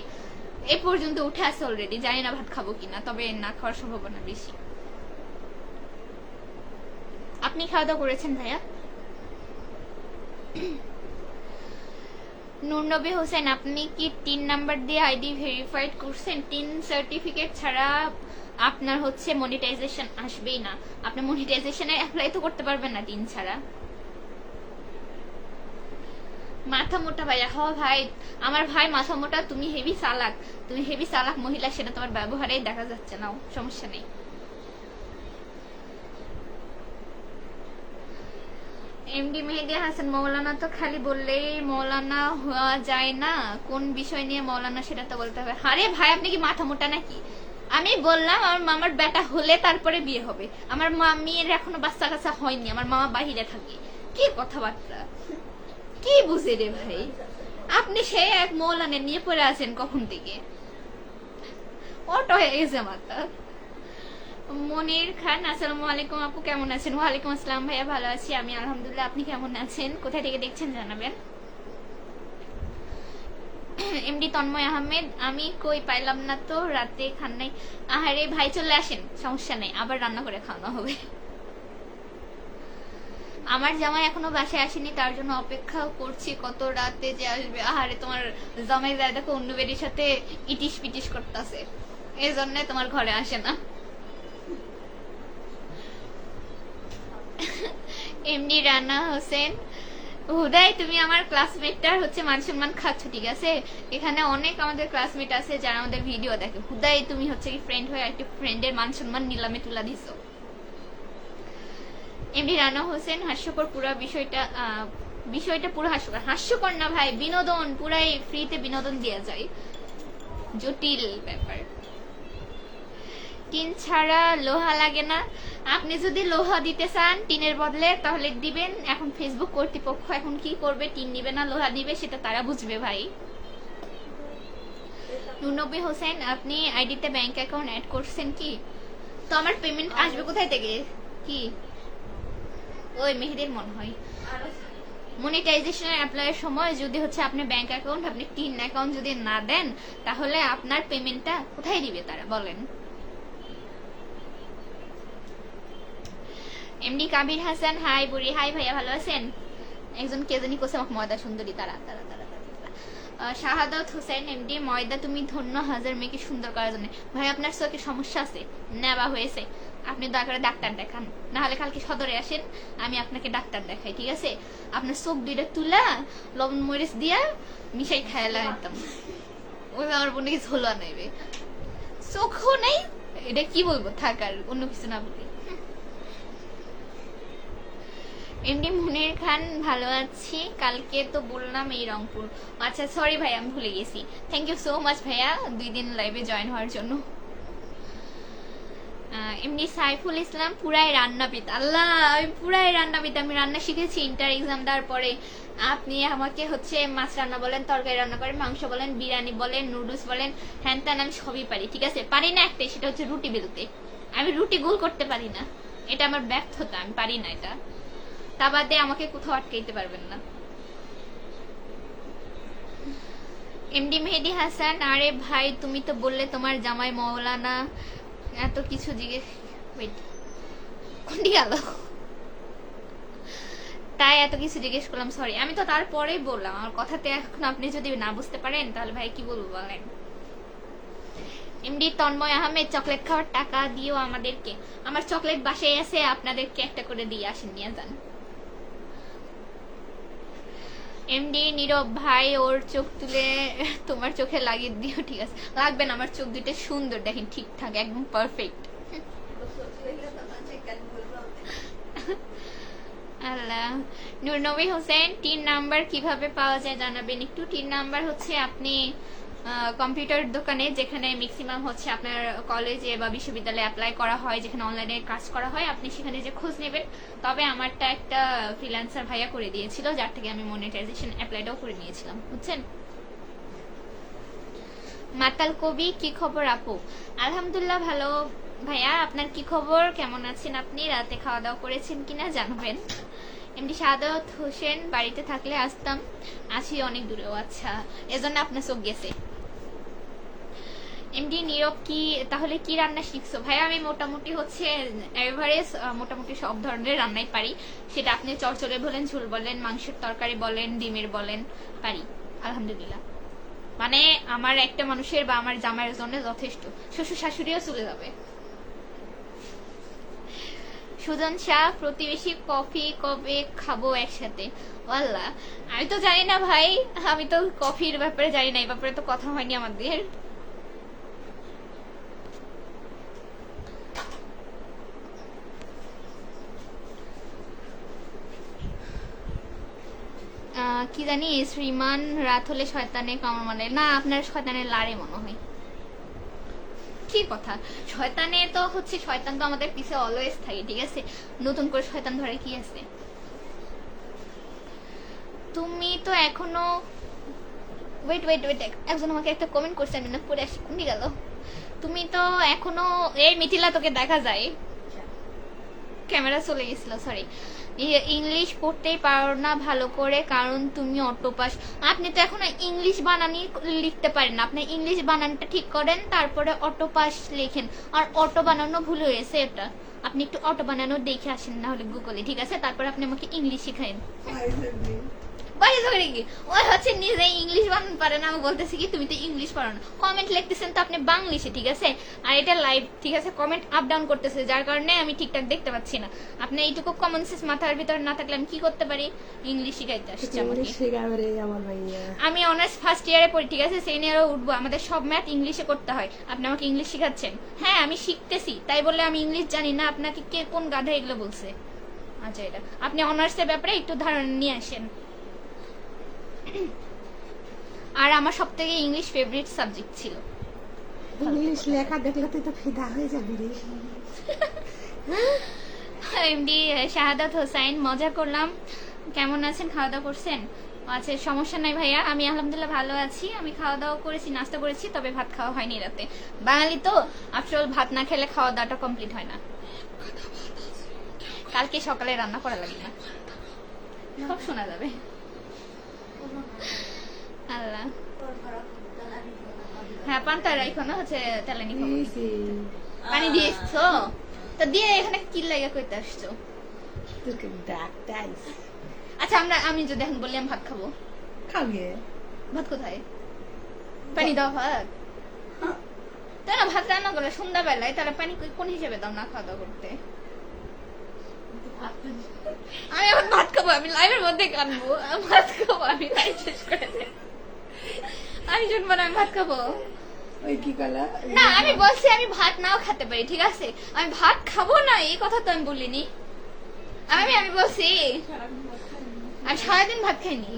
এ পর্যন্ত উঠে আছে অলরেডি, জানি না ভাত খাবো কিনা, তবে না খাওয়ার সম্ভাবনা বেশি। আপনি খাওয়া দাওয়া করেছেন ভাইয়া? নূরনবী হোসেন, আপনি কি 3 নাম্বার দিয়ে আইডি ভেরিফাইড করছেন? 3 সার্টিফিকেট ছাড়া আপনার হচ্ছে মনিটাইজেশন আসবেই না। আপনি মনিটাইজেশনে অ্যাপ্লাই তো করতে পারবেন না 3 ছাড়া। মাথা মোটা ভাইয়া? হ ভাই, আমার ভাই মাথা মোটা। তুমি হেভি চালাক, তুমি হেভি চালাক মহিলা, সেটা তোমার ব্যবহারেই দেখা যাচ্ছে। নাও, সমস্যা নেই। এমডি মেহেদী হাসান, মৌলানা তো খালি বললেই মৌলানা হওয়া যায় না, কোন বিষয় নিয়ে মৌলানা সেটা তো বলতে হবে। আরে ভাই, আপনি কি মাথা মোটা নাকি? আমি বললাম আমার মামার বেটা হলে তারপরে বিয়ে হবে। আমার মামির এখনো বাচ্চা কাচ্চা হয়নি, আমার মামা বাহিরে থাকে। কি কথাবার্তা, কি বুঝে রে ভাই? আপনি সে এক মৌলানা নিয়ে পড়ে আছেন কখন থেকে, অটো হয়ে গেছে মাথা। মনির খান, আসসালামু আলাইকুম আপু, কেমন আছেন? ওয়ালাইকুম আসসালাম ভাইয়া, ভালো আছি আমি আলহামদুলিল্লাহ। আপনি কেমন আছেন? কোথায় থেকে দেখছেন জানাবেন। এমডি তন্ময় আহমেদ, আমি কই পাইলাম না তো, রাতে খান নাই। আহারে ভাই, চলে আসেন, সমস্যা নেই, আবার রান্না করে খাওয়ানো হবে। আমার জামাই এখনো বাসায় আসেনি, তার জন্য অপেক্ষা করছি, কত রাতে যে আসবে। আহারে, তোমার জামাই যায় দেখো অন্য বেরির সাথে ইটিস পিটিস করতেছে, এই জন্য তোমার ঘরে আসে না। এমনি রানা হোসেন, হুদাই তুমি আমার ক্লাসমেটটার হচ্ছে মান সম্মান খাচ্ছ, ঠিক আছে? এখানে অনেক আমাদের ক্লাসমেট আছে যারা আমাদের ভিডিও দেখে, হুদাই তুমি হচ্ছে কি ফ্রেন্ড হয়ে একটা ফ্রেন্ডের মান সম্মান নিলামে তুলা দিছো। এমনি রানা হোসেন, হাস্যকর পুরো বিষয়টা পুরো হাস্যকর। হাস্যকর না ভাই, বিনোদন, পুরাই ফ্রিতে বিনোদন দেওয়া যায়, জটিল ব্যাপার। টিন ছাড়া লোহা লাগে না। আপনি যদি লোহা দিতে চান টিনের বদলে, তাহলে দিবেন। এখন ফেসবুক কর্তৃপক্ষ এখন কি করবে, টিন নিবে না লোহা দিবে, সেটা তারা বুঝবে ভাই। নুনবী হোসেন, আপনি আইডিতে ব্যাংক অ্যাকাউন্ট অ্যাড করছেন কি? তো আমার পেমেন্ট আসবে কোথায় থেকে? কি ওই মেহেদির মনে হয় মনিটাইজেশনের অ্যাপ্লাইয়ের সময় যদি হচ্ছে আপনি ব্যাংক অ্যাকাউন্ট, আপনি টিন অ্যাকাউন্ট যদি না দেন, তাহলে আপনার পেমেন্টটা কোথায় দিবে তারা, বলেন? এমডি কাবির হাসান, হাই বুড়ি, হাই ভাইয়া, ভালো আছেন? একজন কে জানি কোসে আমাকে ময়দা সুন্দরী, তারা তারা তারা শাহাদাত হোসেন, এমডি ময়দা তুমি ধন্য, হাজার মেয়েকে সুন্দর করার জন্য। ভাই, আপনার চোখে সমস্যা আছে, নেওয়া হয়েছে, আপনি দয়া করে ডাক্তার দেখান, না হলে কালকে সদরে আসেন, আমি আপনাকে ডাক্তার দেখাই, ঠিক আছে? আপনার চোখ দুইটা তুলা লবণ মরিচ দিয়া মিশাই খাইলা একদম, ওই আমার বোন নাকি ঝোলা নেবে, চোখও নেই, এটা কি বলবো, থাকার অন্য কিছু না বলি। এমডি মুনির খান, ভালো আছি, কালকে তো বললাম এই রংপুর। আচ্ছা সরি ভাই, আমি ভুলে গেছি। থ্যাংক ইউ সো মাচ ভাইয়া 2 দিন লাইভে জয়েন হওয়ার জন্য। এমনি সাইফুল ইসলাম, পুরাই রান্নাবিদ। আল্লাহ, আমি পুরাই রান্নাবিদ, আমি রান্না শিখেছি ইন্টার এক্সাম দেওয়ার পরে। আপনি আমাকে হচ্ছে মাছ রান্না বলেন, তরকারি রান্না করেন, মাংস বলেন, বিরিয়ানি বলেন, নুডলস বলেন, হ্যান ত্যান, আমি সবই পারি, ঠিক আছে? পারি না একটাই, সেটা হচ্ছে রুটি বেলতে। আমি রুটি গোল করতে পারি না, এটা আমার ব্যর্থতা, আমি পারি না এটা। তা বাদে আমাকে কোথাও আটকাইতে পারবেন না। এমডি মেহেদী হাসান, আরে ভাই তুমি তো বললে তোমার জামাই মৌলানা, এত কিছু জিজ্ঞেস, ওয়েট কোনটি গেল, তাই এত কিছু জিজ্ঞেস করলাম, সরি। আমি তো তারপরেই বললাম, আমার কথাতে এখন আপনি যদি না বুঝতে পারেন তাহলে ভাই কি বলবো বলেন? এমডি তন্ময় আহমেদ, চকলেট খাওয়ার টাকা দিও আমাদেরকে। আমার চকলেট বাসায় আছে, আপনাদেরকে একটা করে দিয়ে আসেন, নিয়ে যান। এমডি নীরব ভাই, ওর চোখ তুলে তোমার চোখে লাগিয়ে দিও, ঠিক আছে? লাগবে না, আমার চোখ দুটো সুন্দর, দেখেন ঠিকঠাক, একদম পারফেক্ট। আল্লাহ। নূরনবী হোসেন, 3 নাম্বার কিভাবে পাওয়া যায় জানাবেন একটু। 3 নাম্বার হচ্ছে আপনি কম্পিউটার দোকানে, যেখানে ম্যাক্সিমাম হচ্ছে আপনার কলেজে বা বিশ্ববিদ্যালয়ে অ্যাপ্লাই করা হয়, যেখানে অনলাইনে কাজ করা হয়, আপনি সেখানে যে খোঁজ নেবেন। তবে আমারটা একটা ফ্রিল্যান্সার ভাইয়া করে দিয়েছিল, যার থেকে আমি মনিটাইজেশন অ্যাপ্লাইটাও করে নিয়েছিলাম, বুঝছেন। মাতাল কবি, কি খবর আপু? আলহামদুলিল্লাহ ভালো ভাইয়া, আপনার কি খবর? কেমন আছেন আপনি? রাতে খাওয়া দাওয়া করেছেন কিনা জানাবেন। এমডি শাহাদাত হোসেন, বাড়িতে থাকলে আসতাম, আছি অনেক দূরেও। আচ্ছা, এজন্য আপনার চোখ গেছে। এমডি নীরব, কি তাহলে কি রান্না শিখছো? ভাইয়া আমি মোটামুটি হচ্ছে এভারেজ মোটামুটি সব ধরনের রান্নাই পারি। সেটা আপনি চচ্চড়ি বলেন, ঝোল বলেন, মাংসের তরকারি বলেন, ডিমের বলেন, পারি আলহামদুলিল্লাহ। মানে আমার একটা মানুষের বা আমার জামাইয়ের জন্য যথেষ্ট, শ্বশুর শাশুড়িও চলে যাবে। সুজন শাহ, প্রতিবেশী, কফি কবে খাবো একসাথে? ওয়াল্লাহ আমি তো জানি না ভাই, আমি তো কফির ব্যাপারে জানি না, এই ব্যাপারে তো কথা হয়নি আমাদের। কি জানি শ্রীমান, রাত হলে শয়তানে কামড় মানে না, আপনার শয়তানের লারে মনে হয়। কি কথা, শয়তানে তো হচ্ছে, শয়তান তো আমাদের পিছে অলওয়েজ থাকে, ঠিক আছে, নতুন করে শয়তান ধরে কি আছে? তুমি তো এখনো ওয়েট ওয়েট ওয়েট, একজন আমাকে একটা কমেন্ট করছে, আমি না পড়ে আসি, কোনটি গেল? তুমি তো এখনো, এই মিথিলা তোকে দেখা যায়, ক্যামেরা চলে গেছিল, সরি। ইংলিশ পড়তেই পারো না ভালো করে, কারণ তুমি অটোপাস। আপনি তো এখনো ইংলিশ বানানি লিখতে পারেন না, আপনি ইংলিশ বানানটা ঠিক করেন, তারপরে অটোপাস লেখেন। আর অটো বানানো ভুল হয়েছে, এটা আপনি একটু অটো বানানো দেখে আসেন না হলে গুগলে, ঠিক আছে? তারপরে আপনি আমাকে ইংলিশ শিখাইন। ওই হচ্ছে নিজে ইংলিশ বানান পারে না, আমি বলতেছি কি তুমি তো ইংলিশ পারো না। কমেন্ট লিখতেছেন তো আপনি বাংলিশে, ঠিক আছে? আর এটা লাইভ, ঠিক আছে, কমেন্ট আপ ডাউন করতেছে, যার কারণে আমি ঠিকঠাক দেখতে পাচ্ছি না। আপনি এইটুকু কমন সেন্স মাথার ভিতর না থাকলে আমি কি করতে পারি? ইংলিশ শিখাইতে আসছে আমাকে। আমি অনার্স ফার্স্ট ইয়ারে পড়ি, ঠিক আছে, সেকেন্ড ইয়ারে উঠবো, আমাদের সব ম্যাথ ইংলিশে করতে হয়, আপনি আমাকে ইংলিশ শিখাচ্ছেন? হ্যাঁ আমি শিখতেছি, তাই বলে আমি ইংলিশ জানি না? আপনাকে কে কোন গাধা এগুলো বলছে? আচ্ছা, এটা আপনি অনার্সের ব্যাপারে একটু ধারণা নিয়ে আসেন। আর আমার সবথেকে ইংলিশ ফেভারিট সাবজেক্ট ছিল। ইংলিশ লেখা দেখলে তুই তো ফিদা হয়ে যাবি রে। এমডি শাহাদাত হোসাইন, মজা করলাম, কেমন আছেন? খাওয়া দাওয়া করছেন? আচ্ছা, সমস্যা নাই ভাইয়া, আমি আলহামদুলিল্লাহ ভালো আছি। আমি খাওয়া দাওয়া করেছি, নাস্তা করেছি, তবে ভাত খাওয়া হয়নি রাতে। বাঙালি তো আফটার ভাত না খেলে খাওয়া দাওয়াটা কমপ্লিট হয় না। কালকে সকালে রান্না করা লাগবে না, সব শোনা যাবে। আল্লাহ, হ্যাঁ পান্তা রাইখো না, হচ্ছে তেলানি খাবো। পানি দিয়ে এসছো তো, দিয়ে এখানে কি লাগা কইতে আসছো? আচ্ছা আমি যদি এখন বললি আমি ভাত খাবো, খাবে? ভাত কোথায়? পানি দাও ভাত, তাই না? ভাত রান্না করলে সন্ধ্যাবেলায়, তাহলে পানি কোন হিসেবে দাও না খাওয়া দাওয়া করতে? আমি এখন ভাত খাবো, আমি লাইভের মধ্যে কানবো, ভাত খাবো, আমি লাইভ শেষ করে দেব, আমি শুনবো না, আমি ভাত খাবো। ওই কি কলা না, আমি বলছি আমি ভাত নাও খেতে পারি, ঠিক আছে, আমি ভাত খাবো না এই কথা তো আমি বলিনি। আমি বলছি আমি সারাদিন ভাত খাইনি,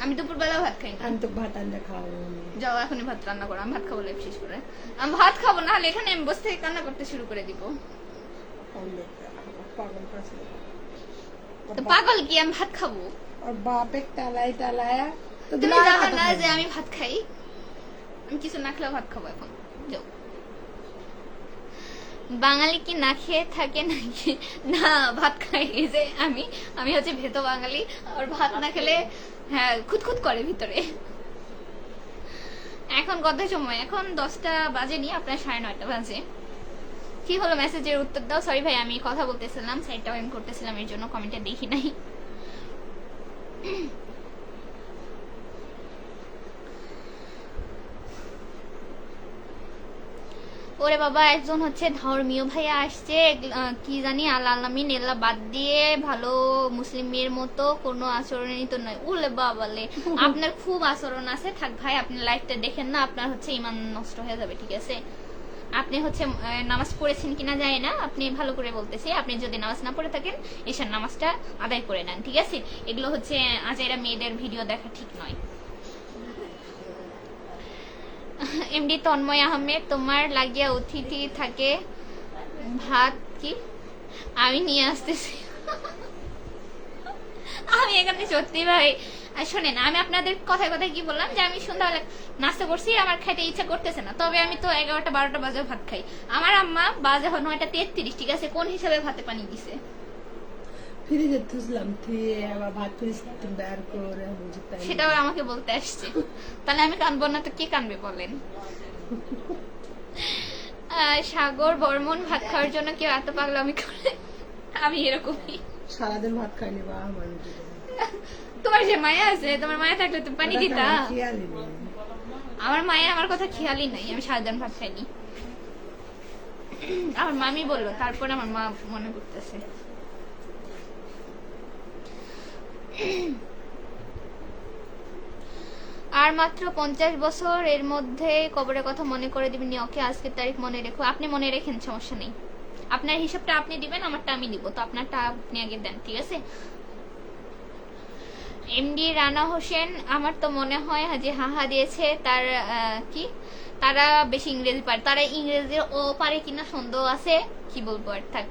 আমি দুপুরবেলা ভাত খাইনি। আমি তো ভাত রান্না খাওয়াবো। যাও এখনই ভাত রান্না করো, আমি ভাত খাবো লাইভ শেষ করে। আমি ভাত খাবো না হলে এখানে আমি বসে থেকে কান্না করতে শুরু করে দিব। তো পাগল কি, আমি ভাত খাবো? আর বাপে টালাই টালায়া তুমি জানো না যে আমি ভাত খাই? আমি কিছু না খেলেও ভাত খাবো এখন। যাও। বাঙালি কি না খেয়ে থাকে নাকি? না, ভাত খাই। এই যে আমি হচ্ছে ভেতো বাঙালি, আর ভাত না খেলে হ্যাঁ খুঁতখুত করে ভিতরে। এখন কত সময়? এখন 10টা বাজেনি, আপনার 9:30 বাজে। কি হলো, মেসেজের উত্তর দাও। সরি ভাই, আমি কথা বলতেছিলাম, সাইডটা অন করতেছিলাম, এর জন্য কমেন্টটা দেখি নাই। ওরে বাবা, একজন হচ্ছে ধর্মীয় ভাইয়া আসছে, কি জানি আল্লাহ আলামিন এল্লা বাদ দিয়ে ভালো মুসলিম মেয়ের মতো কোনো আচরণই তো নয়। ওলে বাবালে, আপনার খুব আচরণ আছে, থাক ভাই আপনি লাইভটা দেখেন না, আপনার হচ্ছে ইমান নষ্ট হয়ে যাবে, ঠিক আছে? আপনি হচ্ছে নামাজ পড়েছেন কিনা জানি না, আপনি ভালো করে বলতেছি, আপনি যদি নামাজ না পড়ে থাকেন ঈশার নামাজটা আদায় করে নেন, ঠিক আছে? এগুলো হচ্ছে আজাইরা মেয়েদের ভিডিও দেখা ঠিক নয়। এমডি তন্ময় আহমেদ, তোমার লাগিয়া অতিথি থাকে ভাত কি আমি নিয়ে আসতেছি। আমি এখানে সত্যি ভাই শোনেন, আমি আপনাদের কথায় কথায় কি বললাম যে আমি সন্ধ্যাবেলা নাস্তা করছি, আমার খাইতে ইচ্ছা করতেছে না, তবে আমি তো 11টা 12টা বাজে ভাত খাই। আমার আম্মা বাজে 9:33, ঠিক আছে, কোন হিসাবে ভাতে পানি দিছে? ফ্রিজে থুসলাম, থুয়ে আবার ভাত ফ্রিজ বের করে বুঝি তাই। সেটাও আমাকে বলতে আসছে, তাহলে আমি কানবো না তো কে কানবে বলেন? সাগর বর্মন, ভাত খাওয়ার জন্য কেউ এত পাগলামি করে? আমি এরকমই। সারাদিন ভাত খাইনি বা আমার তোমার যে মায়া আছে, তোমার মায়া থাকলে তুমি পানি দিতা। খেয়ালই নেই। আমার মায়া আমার কথা খেয়ালই নাই, আমি সারাদিন ভাত খাইনি। আমার মামি বললো, তারপর আমার মা মনে করতেছে। আর মাত্র 50 বছর, এর মধ্যে কবরের কথা মনে করে দিবেন। ওকে, আজকের তারিখ মনে রেখো। আপনি মনে রেখেন, সমস্যা নেই। আপনার হিসাবটা আপনি দিবেন, আমারটা আমি দিব, তো আপনারটা আপনি আগে দেন, ঠিক আছে? এমডি রানা হোসেন, আমার তো মনে হয় যে হাহা দিয়েছে তার কি তারা বেশি ইংরেজি পারে, তারা ইংরেজি ও পারে কিনা সন্দেহ আছে, কি বলবো আর থাক।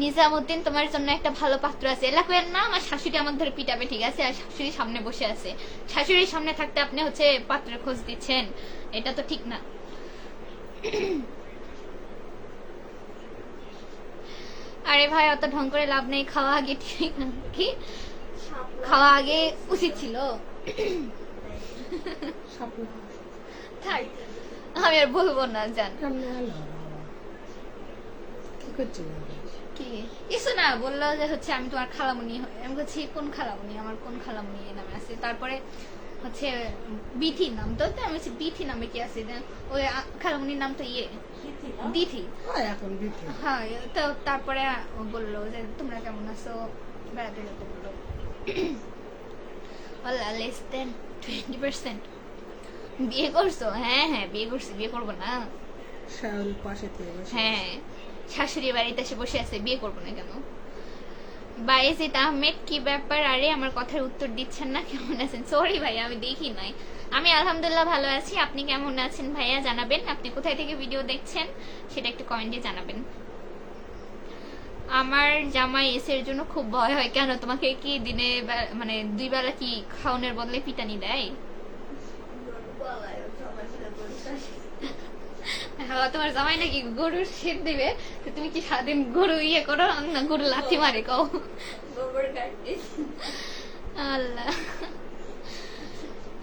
নিজামুদ্দিন, তোমার জন্য একটা ভালো পাত্র আছে। এলাকার না, আমার শাশুড়ি আমার ধরে পিটাবে, ঠিক আছে? আর শাশুড়ির সামনে বসে আছে, শাশুড়ির সামনে থাকতে আপনি হচ্ছে পাত্রের খোঁজ দিচ্ছেন, এটা তো ঠিক না। আরে ভাই, অত ঢং করে লাভ নেই, খাওয়া আগে ঠিক কি খাওয়া আগে উচিত ছিল। থাক, আমি আর বলবো না, জান। কি করছিস? কি কিছু না, বললো যে হচ্ছে আমি তোমার খালামুনি। আমি বলছি কোন খালামুনি, আমার কোন খালামুনি নামে আছে? তারপরে হচ্ছে বিথি নাম, তো আমি বলছি বিথি নামে কি আছে? ওই খালামুনির নাম তো দিথি। এখন দিতে হ্যাঁ, তো তারপরে বললো যে তোমরা কেমন আছো, বেড়াতে যেতে বললো। Less than 20%। বিয়ে করছো? হ্যাঁ হ্যাঁ, বিয়ে করছি, বিয়ে করবো না? শাওল পাশে থেকে বসে। হ্যাঁ, শাশুড়ি বাড়িতে এসে বসে আছে, বিয়ে করবো না কেন? বায়েজিদ আহমেদ, কি ব্যাপার? আরে আমার কথার উত্তর দিচ্ছেন না, কেমন আছেন? সরি ভাই, আমি দেখি নাই। আমি আলহামদুলিল্লাহ ভালো আছি, আপনি কেমন আছেন ভাইয়া? জানাবেন আপনি কোথায় থেকে ভিডিও দেখছেন, সেটা একটু কমেন্টে জানাবেন। আমার জামাই এসের জন্য খুব ভয় হয়। কেন, তোমাকে কি দিনে মানে 2 বেলা কি খাওনের বদলে পিটানি দেয়? হ্যাঁ, তোমার জামাই নাকি গরুর শেড দিবে, তুমি কি সারাদিন গরু ইয়ে করো না, গরু লাথি মারে কও? আল্লাহ।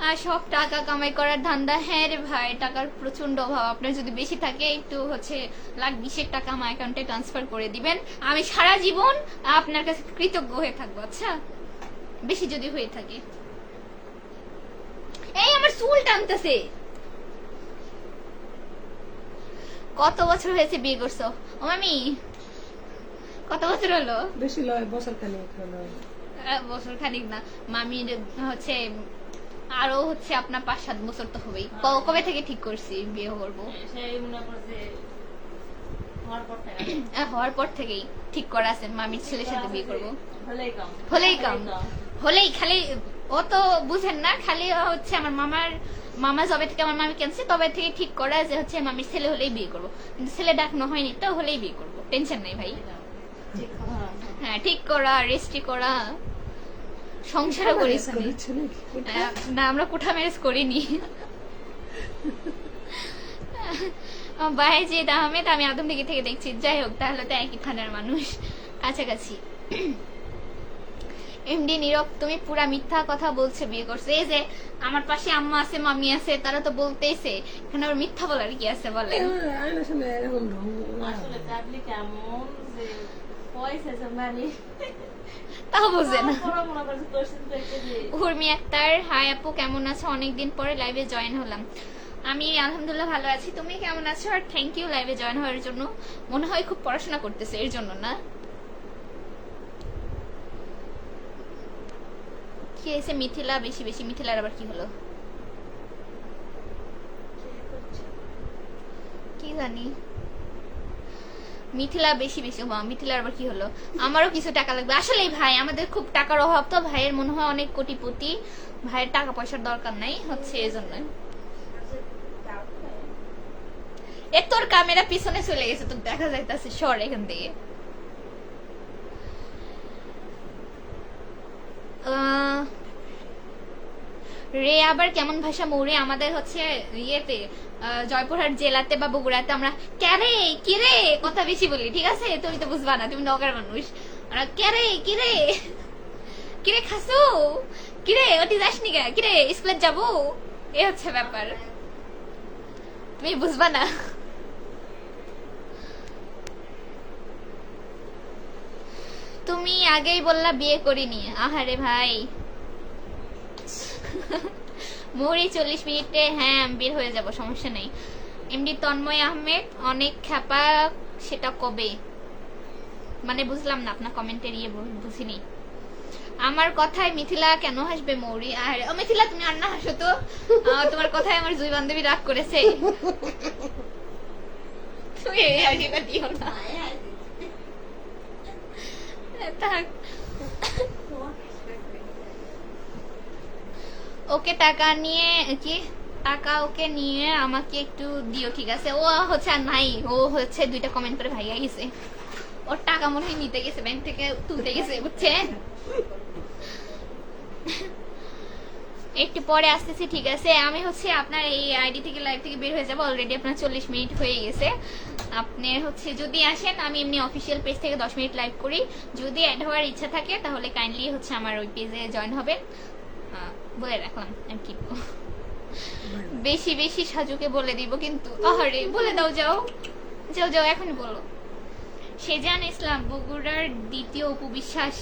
আর সব টাকা কামাই করার ধান্দা। হ্যাঁ রে ভাই, টাকার প্রচন্ড অভাব। আপনার যদি বেশি থাকে, একটু হচ্ছে 1,20,000 টাকা আমার অ্যাকাউন্টে ট্রান্সফার করে দিবেন, আমি সারা জীবন আপনার কাছে কৃতজ্ঞ হয়ে থাকবো। আচ্ছা, বেশি যদি হয়ে থাকে। এই আমার চুল টানতেছে। কত বছর হয়েছে বিয়ে করছো ও মামি? কত বছর হলো? বেশি লয়, বছর খানিক হলো। বছর খানিক না মামি, হচ্ছে আরো হচ্ছে আপনার 5-7 বছর তো হবেই। কবে থেকে ঠিক করছি বিয়ে করবো? হওয়ার পর থেকেই ঠিক করা আছে, মামির ছেলের সাথে বিয়ে করবো। হলেই খালি ও তো বুঝেন না, খালি হচ্ছে আমার মামা যবে থেকে আমার মামি কেনছে তবে থেকে ঠিক করা যে হচ্ছে মামির ছেলে হলেই বিয়ে করবো, কিন্তু ছেলে ডাকনো হয়নি, তো হলেই বিয়ে করবো, টেনশন নাই ভাই। হ্যাঁ, ঠিক করা, রেজিস্ট্রি করা, সংসারও করিস না, আমরা কোঠা ম্যারেজ করিনি। বায়েজিদ আহমেদ, আমি আদমদিঘি থেকে দেখছি। যাই হোক, তাহলে তো একই থানার মানুষ, কাছাকাছি। এমডি নীরব, তুমি পুরা মিথ্যা কথা বলছে বিয়ে করছে। এই যে আমার পাশে আম্মা আছে, মামি আছে, তারা তো বলতেইছে, এখানে আবার মিথ্যা বলার কি আছে বলেন? তাও বুঝে না। উর্মি আক্তার, হাই আপু, কেমন আছো? অনেকদিন পরে লাইভে জয়েন হলাম। আমি আলহামদুলিল্লাহ ভালো আছি, তুমি কেমন আছো? আর থ্যাংক ইউ লাইভে জয়েন হওয়ার জন্য। মনে হয় খুব পড়াশোনা করতেছে এর জন্য না? কি হয়েছে? মিথিলা বেশি বেশি, মিথিলার আবার কি হলো কি জানি? মিথিলা বেশি বেশি, মিথিলার আবার কি হলো? আমারও কিছু টাকা লাগবে আসলেই ভাই, আমাদের খুব টাকার অভাব তো। ভাইয়ের মনে হয় অনেক কোটিপতি, ভাইয়ের টাকা পয়সার দরকার নাই, হচ্ছে এই জন্য। এ তোর ক্যামেরা পিছনে চলে গেছে, তোর দেখা যাইতাছে, সর এখান থেকে। রে আবার কেমন ভাষা মৌরি? আমাদের হচ্ছে ইয়েতে জয়পুরহাট জেলাতে বা বগুড়াতে আমরা ক্যারে কিরে কথা বেশি বলি, ঠিক আছে? তুমি তো বুঝবা না, তুমি নগর মানুষ। আমরা ক্যারে কিরে কিরে খাসু, কিরে ওটি যাসনি কে, কিরে স্কুলে যাবো, এ হচ্ছে ব্যাপার, তুমি বুঝবা না। তুমি আগেই বললা বিয়ে করিনি, আহারে ভাই। মৌরি 40 মিনিটে, হ্যাঁ আমি বের হয়ে যাব, সমস্যা নেই। এমডি তন্ময় আহমেদ অনেক খ্যাপা, সেটা কবে? মানে বুঝলাম না আপনার কমেন্টের ইয়ে, বুঝিনি। আমার কথায় মিথিলা কেন হাসবে মৌরি? আর ও মিথিলা তুমি আর না হাসো তো, তোমার কথায় আমার দুই বান্ধবী রাগ করেছে। তুমি এই হাসিটা দিও না, থাক। ওকে টাকা নিয়ে কি, টাকা ওকে নিয়ে আমাকে একটু দিও, ঠিক আছে? ও হচ্ছে আর নাই, ও হচ্ছে 2টা কমেন্ট করে ভাইয়া গেছে, ওর টাকা মনে হয় নিতে গেছে, ব্যাংক থেকে তুলতে গেছে, বুঝছেন? একটু পরে আসতেছি, ঠিক আছে? আমি হচ্ছে আপনার এই আইডি থেকে লাইভ থেকে বের হয়ে যাবো, অলরেডি আপনার 40 মিনিট হয়ে গেছে। আপনি হচ্ছে যদি আসেন, আমি এমনি অফিসিয়াল পেজ থেকে 10 মিনিট লাইভ করি, যদি অ্যাড হওয়ার ইচ্ছা থাকে তাহলে কাইন্ডলি হচ্ছে আমার ওই পেজে জয়েন হবেন, বলে রাখলাম। আর কি বেশি বেশি সাজুকে বলে দিব কিন্তু, আহারে বলে দাও, যাও যাও যাও, এখনই বলো। সেজান ইসলাম বগুড়ার দ্বিতীয় উপবিশ্বাস।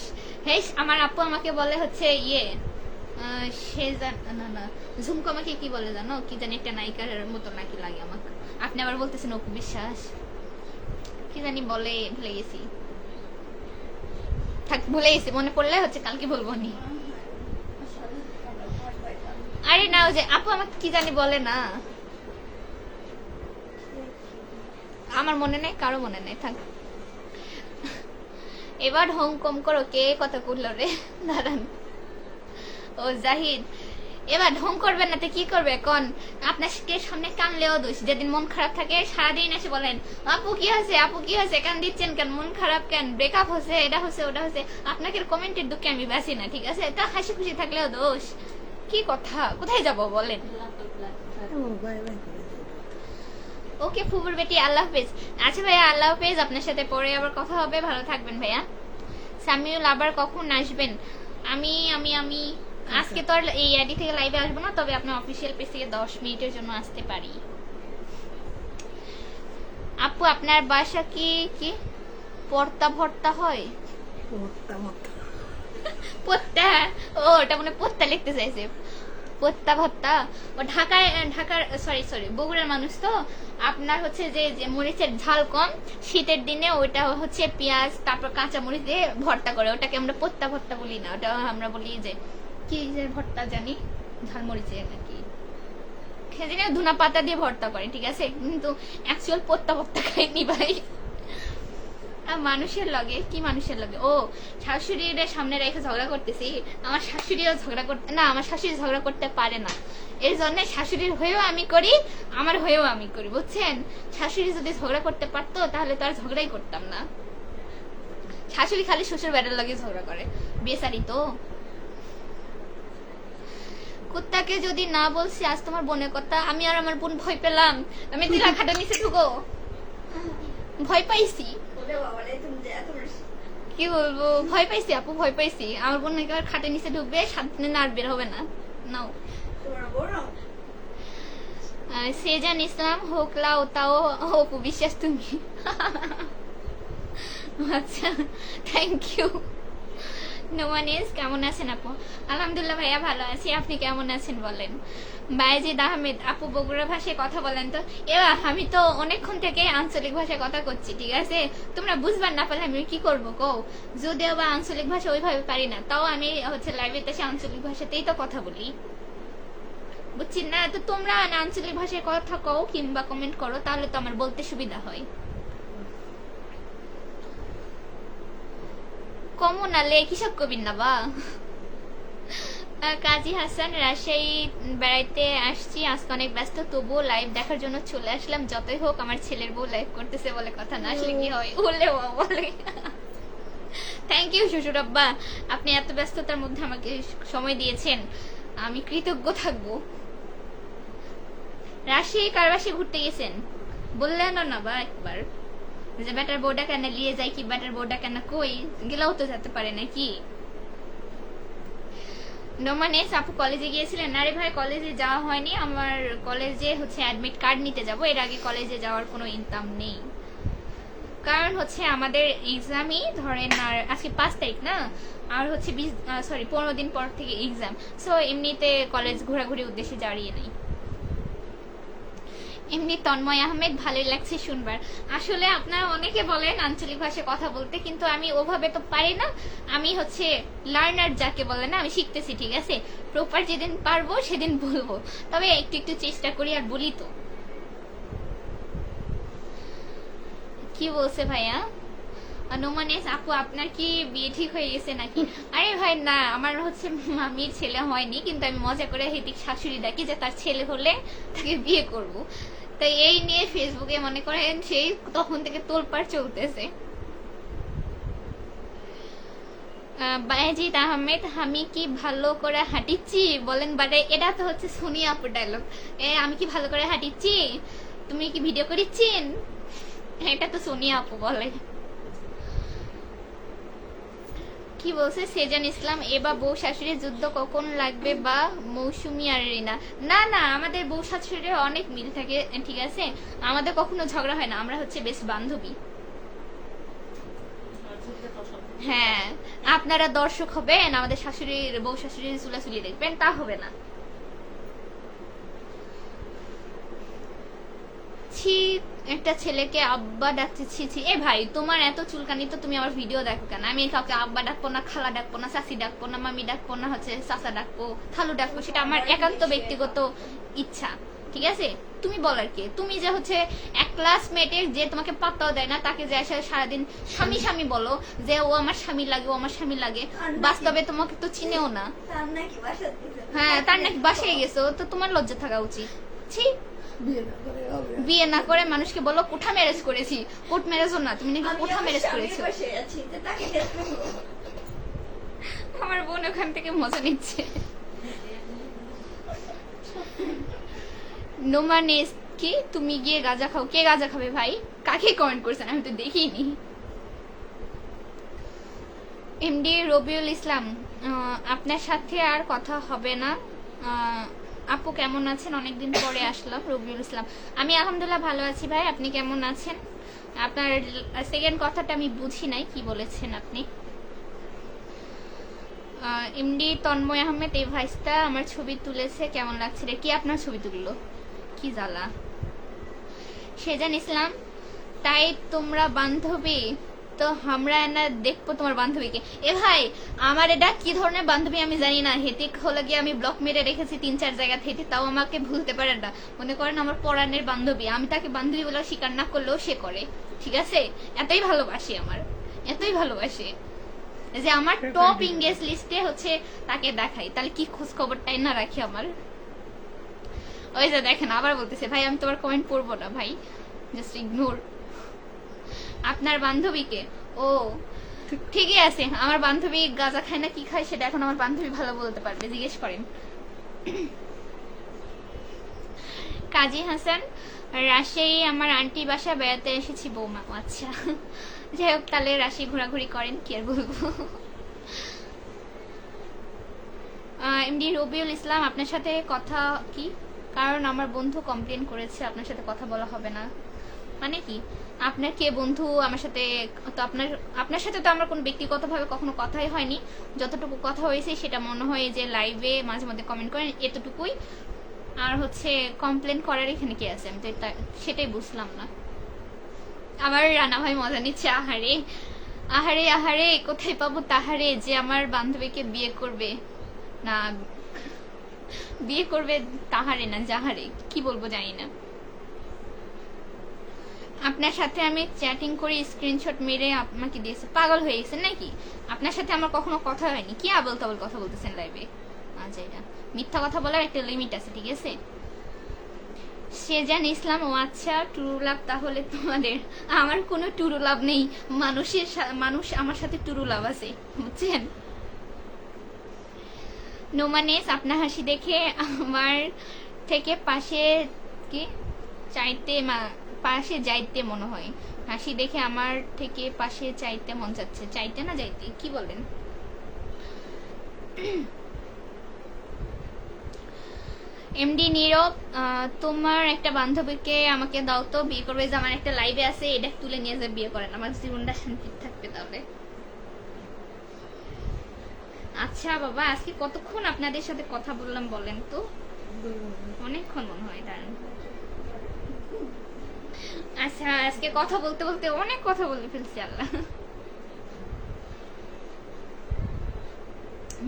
হ্যাঁ, আমার আপু আমাকে বলে হচ্ছে ইয়ে সেজান, না না ঝুমকো আমাকে কি বলে জানো, কি জানি একটা নায়িকার মতো নাকি লাগে আমাকে। আপনি আবার বলতেছেন অপু বিশ্বাস, কি জানি বলে, ভুলে গেছি, থাক ভুলে গেছি, মনে পড়লে হচ্ছে কালকে বলবো নি। আরে না, ওই যে আপু আমাকে কি জানি বলে না, আমার মনে নেই, কারো মনে নেই, থাক। এবার হোমকম করো, কে কথা করলো রে, দাঁড়ান। ও জাহিদ, এবার ঢং করবেন না তো কি করবে কোন? আপনাকে সামনে কানলেও দোষ, যেদিন মন খারাপ থাকে সারাদিন এসে বলেন আপু কি হয়েছে, আপু কি হয়েছে, কান দিচ্ছেন কেন, মন খারাপ কেন, ব্রেকআপ হচ্ছে, এটা হচ্ছে, ওটা হচ্ছে। আপনাকে কমেন্টের দুঃখে আমি বাঁচি না, ঠিক আছে? তা হাসি খুশি থাকলেও দোষ, কি কথা, কোথায় যাব বলেন? ওকে ফুবুর বেটি, আল্লাহ হাফেজ। আচ্ছা ভাইয়া, আল্লাহ হাফেজ, আপনার সাথে পরে আবার কথা হবে, ভালো থাকবেন ভাইয়া। সামিউল আবার কখন আসবেন? আমি আমি আমি আজকে তো আর এই আইডি থেকে লাইভে আসবো না, তবে আপনার অফিসিয়াল পেজ থেকে 10 মিনিটের জন্য আসতে পারি। আপু আপনার বাসা কি কি পর্তা ভর্তা হয়? পত্তা, ও ওটা মনে পত্তা লিখতে চাইছে, পত্তা ভর্তা। ও ঢাকায়, ঢাকার সরি সরি বগুড়ার মানুষ তো। আপনার হচ্ছে যে যে মরিচের ঝাল কম, শীতের দিনে ওইটা হচ্ছে পেঁয়াজ তারপর কাঁচা মরিচ দিয়ে ভর্তা করে, ওটাকে আমরা পত্তা ভর্তা বলি না, ওটা আমরা বলি যে কি যে ভর্তা জানি, ঝাল মরিচের নাকি সেদিনে ধুনা পাতা দিয়ে ভর্তা করে, ঠিক আছে? কিন্তু অ্যাকচুয়াল পত্তা ভর্তা খাইনি ভাই। মানুষের লগে কি, মানুষের লগে ও শাশুড়ির সামনে রেখে ঝগড়া করতেছি, আমার শাশুড়িও ঝগড়া করতে না, আমার শাশুড়ি ঝগড়া করতে পারে না, এর জন্য শাশুড়ির হয়েও আমি করি, আমার হয়েও আমি করি, বুঝছেন? শাশুড়ি যদি ঝগড়া করতে পারতো তাহলে তো আর ঝগড়াই করতাম না। শাশুড়ি খালি শ্বশুর বেড়ার লগে ঝগড়া করে, বেচারি তো। কুত্তাকে যদি না বলছি আজ তোমার বোনের কথা, আমি আর আমার বোন ভয় পেলাম, আমি দিলা খাটা নিচে ঢুকো, ভয় পাইছি, কি বলবো, ভয় পাইছি আপু, ভয় পাইছি। আমার বোন একেবারে খাটের নিচে ঢুকবে, 7 দিনে আর বের হবে না। নাও সেজান ইসলাম হোকলা ওটাও অপু বিশ্বাস তুমি। আচ্ছা, থ্যাংক ইউ। নোমানিস কেমন আছেন আপু? আলহামদুলিল্লাহ ভাইয়া ভালো আছি, আপনি কেমন আছেন বলেন? বাইজিদ আহমেদ আপু বগুড়া ভাষায় কথা বলেন তো। এবার আমি তো অনেকক্ষণ থেকে আঞ্চলিক ভাষায় কথা করছি, ঠিক আছে? তোমরা বুঝবার না পারলে আমি কি করবো কও? যদিও বা আঞ্চলিক ভাষা ওইভাবে পারি না, তাও আমি হচ্ছে লাইভে এসে আঞ্চলিক ভাষাতেই তো কথা বলি, বুঝছি না? তো তোমরা আঞ্চলিক ভাষায় কথা কও কিংবা কমেন্ট করো, তাহলে তো আমার বলতে সুবিধা হয়। কমো নালে কিসব কবিন না বা কাজী হাসান, রাজশাহী বেড়াইতে আসছি, আজকে অনেক ব্যস্ত, তবুও লাইভ দেখার জন্য চলে আসলাম। যতই হোক আমার ছেলের বউ লাইভ করতেছে বলে কথা, না আসলে কি হয়, বলে ও বলে। থ্যাংক ইউ শ্বশুর আব্বা, আপনি এত ব্যস্ততার মধ্যে আমাকে সময় দিয়েছেন, আমি কৃতজ্ঞ থাকবো। রাজশাহী কার বাসায় ঘুরতে গেছেন বললেন না বা একবার, যে ব্যাটার বউটা কেন নিয়ে যাই, কি ব্যাটার বউটা কেন কই গেলেও তো যেতে পারে নাকি। নোমানেস আপু কলেজে গিয়েছিলেন? আরে ভাই কলেজে যাওয়া হয়নি, আমার কলেজে হচ্ছে অ্যাডমিট কার্ড নিতে যাব, এর আগে কলেজে যাওয়ার কোনো ইনকাম নেই। কারণ হচ্ছে আমাদের এক্সামই ধরেন, আর আজকে 5 তারিখ না, আর হচ্ছে 15 দিন পর থেকে এক্সাম, সো এমনিতে কলেজ ঘোরাঘুরি উদ্দেশ্যে যাওয়ারই নেই। এমনি তন্ময় আহমেদ, ভালোই লাগছে শুনবার। আসলে আপনারা অনেকে বলেন আঞ্চলিক ভাষায় কথা বলতে, কিন্তু আমি ওভাবে তো পারি না। আমি হচ্ছে লার্নার যাকে বলে না, আমি শিখতেছি, ঠিক আছে, প্রপার যেদিন পারবো সেদিন বলবো, তবে একটু একটু চেষ্টা করি আর বলি তো। কি বলছে ভাইয়া? নোমানেস আপু আপনার কি বিয়ে ঠিক হয়ে গেছে নাকি? আরে ভাই না, আমার হচ্ছে মামির ছেলে হয়নি, কিন্তু আমি মজা করে হেতিক শাশুড়ি ডাকি যে তার ছেলে হলে তাকে বিয়ে করব। তাই এই নিয়ে ফেসবুকে মনে করেন সেই তখন থেকে তোলপাড় চলতেছে। বায়েজিদ আহমেদ, আমি কি ভালো করে হাঁটিচ্ছি বলেন বারে, এটা তো হচ্ছে সোনিয়া আপুর ডায়লগ। আমি কি ভালো করে হাঁটিচ্ছি, তুমি কি ভিডিও করিচ্ছেন, এটা তো সোনিয়া আপু বলে। কি বলছে সেজান ইসলাম, এবার বউ শাশুড়ির যুদ্ধ কখন লাগবে বা মৌসুমি আর রিনা? না না, আমাদের বউ শাশুড়ির অনেক মিল থাকে, ঠিক আছে, আমাদের কখনো ঝগড়া হয় না, আমরা হচ্ছে বেশ বান্ধবী। হ্যাঁ, আপনারা দর্শক হবেন, আমাদের শাশুড়ির বউ শাশুড়ির চুলাচুলি দেখবেন, তা হবে না। ছি, একটা ছেলেকে আব্বা ডাকতে, ছি ছি। এ ভাই তোমার এত চুলকানি তো তুমি আমার ভিডিও দেখো কেন? আমি কাউকে আব্বা ডাকবো না, খালা ডাকবো না, চাচি ডাকবো না, মামি ডাকবো না, হচ্ছে চাচা ডাকবো, খালু ডাকবো, সেটা আমার একান্ত ব্যক্তিগত ইচ্ছা, ঠিক আছে। তুমি বলার কে? তুমি যে হচ্ছে এক ক্লাসমেটের যে তোমাকে পাত্তাও দেয় না, তাকে যে এসে সারাদিন স্বামী স্বামী বলো, যে ও আমার স্বামী লাগে, ও আমার স্বামী লাগে, বাস্তবে তোমাকে তো চিনেও না। হ্যাঁ, তার নাকি বাসায় গেছো, তো তোমার লজ্জা থাকা উচিত। ছি, বিয়ে না করে মানুষকে বলো কোঠা ম্যারেজ করেছি, কোর্ট ম্যারেজও না, তুমি নাকি কোঠা ম্যারেজ করেছো। আমার বোন ওখান থেকে মজা নিচ্ছে। নোমানেস কি তুমি গিয়ে গাঁজা খাও? কে গাঁজা খাবে ভাই? কাকে কমেন্ট করছেন? আমি তো দেখিনি। এমডি রবিউল ইসলাম, আপনার সাথে আর কথা হবে না। আপু কেমন আছেন? অনেকদিন পরে আসলাম। রবিউল ইসলাম, আমি আলহামদুলিল্লাহ ভালো আছি ভাই, আপনি কেমন আছেন? আপনার সেকেন্ড কথাটা আমি বুঝি নাই, কি বলেছেন আপনি? এমডি তন্ময় আহমেদ, এই ভাইসটা আমার ছবি তুলেছে, কেমন লাগছে রে? কি আপনার ছবি তুললো? কি জ্বালা। সেজান ইসলাম, তাই তোমরা বান্ধবী, তো আমরা না দেখবো তোমার বান্ধবীকে। এ ভাই, আমার এটা কি ধরনের বান্ধবী আমি জানি না, হেতিক হলে গিয়ে আমি ব্লক মেরে রেখেছি 3-4 জায়গা থেকে, তাও আমাকে ভুলতে পারে না। মনে করেন আমার পরাণের বান্ধবী, আমি তাকে বান্ধবী বলে স্বীকার না করলেও সে করে, ঠিক আছে। এতই ভালোবাসি, আমার এতই ভালোবাসি যে আমার টপ ইংগেজ লিস্টে হচ্ছে তাকে দেখাই, তাহলে কি খোঁজ খবরটাই না রাখি আমার। ওই যে দেখেন আবার বলতেছে, ভাই আমি তোমার কমেন্ট পড়বো না ভাই, জাস্ট ইগনোর। আপনার বান্ধবীকে? ও ঠিকই আছে, আমার বান্ধবী গাঁজা খায় না কি খায় সেটা এখন আমার বান্ধবী ভালো বলতে পারবে, জিজ্ঞেস করেন। কাজী হাসান, রাজশাহী আমার আন্টি বাসা বেড়াতে এসেছি বৌমা। আচ্ছা, যাই হোক, তাহলে রাশি ঘোরাঘুরি করেন, কি আর বলবো। এমডি রবিউল ইসলাম, আপনার সাথে কথা কি? কারণ আমার বন্ধু কমপ্লেন করেছে আপনার সাথে কথা বলা হবে না। মানে কি? আপনার কে বন্ধু আমার সাথে? তো আপনার সাথে তো আমার কোনো ব্যক্তিগতভাবে কখনো কথাই হয়নি, যতটুকু কথা হয়েছে সেটা মনে হয় যে লাইভে মাঝে মধ্যে কমেন্ট করেন, এতটুকুই। আর হচ্ছে কমপ্লেন করার এখানে কি আছে, আমি তো সেটাই বুঝলাম না। আমার রানা ভাই মজা নিচ্ছে, আহারে আহারে আহারে, কোথায় পাবো তাহারে যে আমার বান্ধবীকে বিয়ে করবে না, বিয়ে করবে তাহারে না যাহারে, কি বলবো জানি না। আপনার সাথে আমি চ্যাটিং করি, স্ক্রিনশট মেরে আপনাকে দিয়েছে, পাগল হয়ে গেছেন নাকি? আপনার সাথে আমার কখনো কথা হয়নি, কি আবল তাবল কথা বলতেছেন লাইভে, যায় না, মিথ্যা কথা বলার একটা লিমিট আছে, ঠিক আছে? সেজান ইসলাম, ও আচ্ছা, টুরু লাভ তাহলে তোমাদের। আমার কোনো টুরু লাভ নেই, মানুষ আমার সাথে টুরু লাভ আছে, বুঝছেন? নোমানেস, আপনার হাসি দেখে আমার থেকে পাশে কি পাশে যাইতে মনে হয়। হাসি দেখে আমার থেকে পাশে চাইতে মন যাচ্ছে। চাইতে না যাইতে, কি বলেন? এমডি নীরব, তোমার একটা বান্ধবীকে আমাকে দাও তো, বিয়ে করবে। যে আমার একটা লাইভে আছে, এটা তুলে নিয়ে যে বিয়ে করেন, আমার জীবনটা শান্তি থাকবে তাহলে। আচ্ছা বাবা, আজকে কতক্ষণ আপনাদের সাথে কথা বললাম বলেন তো? অনেকক্ষণ মনে হয়, দাঁড়ান। আচ্ছা, আজকে কথা বলতে বলতে অনেক কথা বলে ফেলছি, আল্লাহ।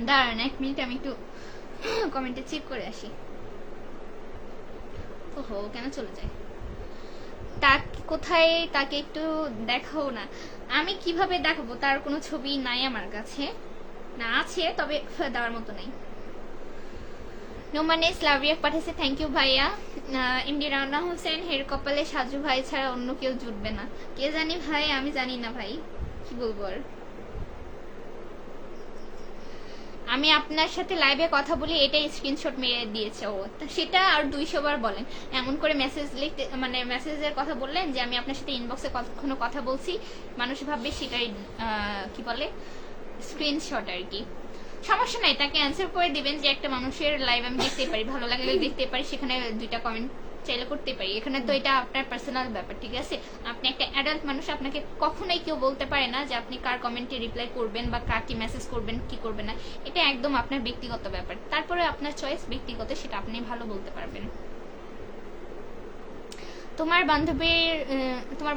দাঁড়ান 1 মিনিট, আমি একটু কমেন্টে চেক করে আসি। ওহো, কেন চলে যায়? কোথায় তাকে একটু দেখাও না। আমি কিভাবে দেখাবো? তার কোনো ছবি নাই আমার কাছে, না আছে তবে দেওয়ার মতো নাই। নোমানেস লাভিয়া পাঠিয়েছে, থ্যাংক ইউ ভাইয়া। এমডি রানা হোসেন, হের কপালে সাজু ভাই ছাড়া অন্য কেউ জুটবে না। কে জানি ভাই, আমি জানি না ভাই, কি বলবো আর। আমি আপনার সাথে লাইভে কথা বলি, এটাই স্ক্রিনশট মেরে দিয়েছে ও। সেটা আর 200 বার বলেন, এমন করে মেসেজ লিখতে, মানে মেসেজের কথা বললেন যে আমি আপনার সাথে ইনবক্সে কখনো কথা বলছি, মানুষ ভাববে সেটাই কি বলে স্ক্রিনশট আর কি। সমস্যা নাই, তাকে অ্যান্সার করে দিবেন যে একটা মানুষের লাইভ আমি দেখতে পারি, ভালো লাগলে দেখতে পারি, সেখানে 2টা কমেন্ট চাইলে করতে পারি। এখানে তো এটা আপনার পার্সোনাল ব্যাপার, ঠিক আছে? আপনি একটা অ্যাডাল্ট মানুষ, আপনাকে কখনোই কেউ বলতে পারে না যে আপনি কার কমেন্টে রিপ্লাই করবেন বা কাকে মেসেজ করবেন, কি করবেন না। এটা একদম আপনার ব্যক্তিগত ব্যাপার, তারপরে আপনার চয়েস ব্যক্তিগত, সেটা আপনি ভালো বলতে পারবেন। তোমার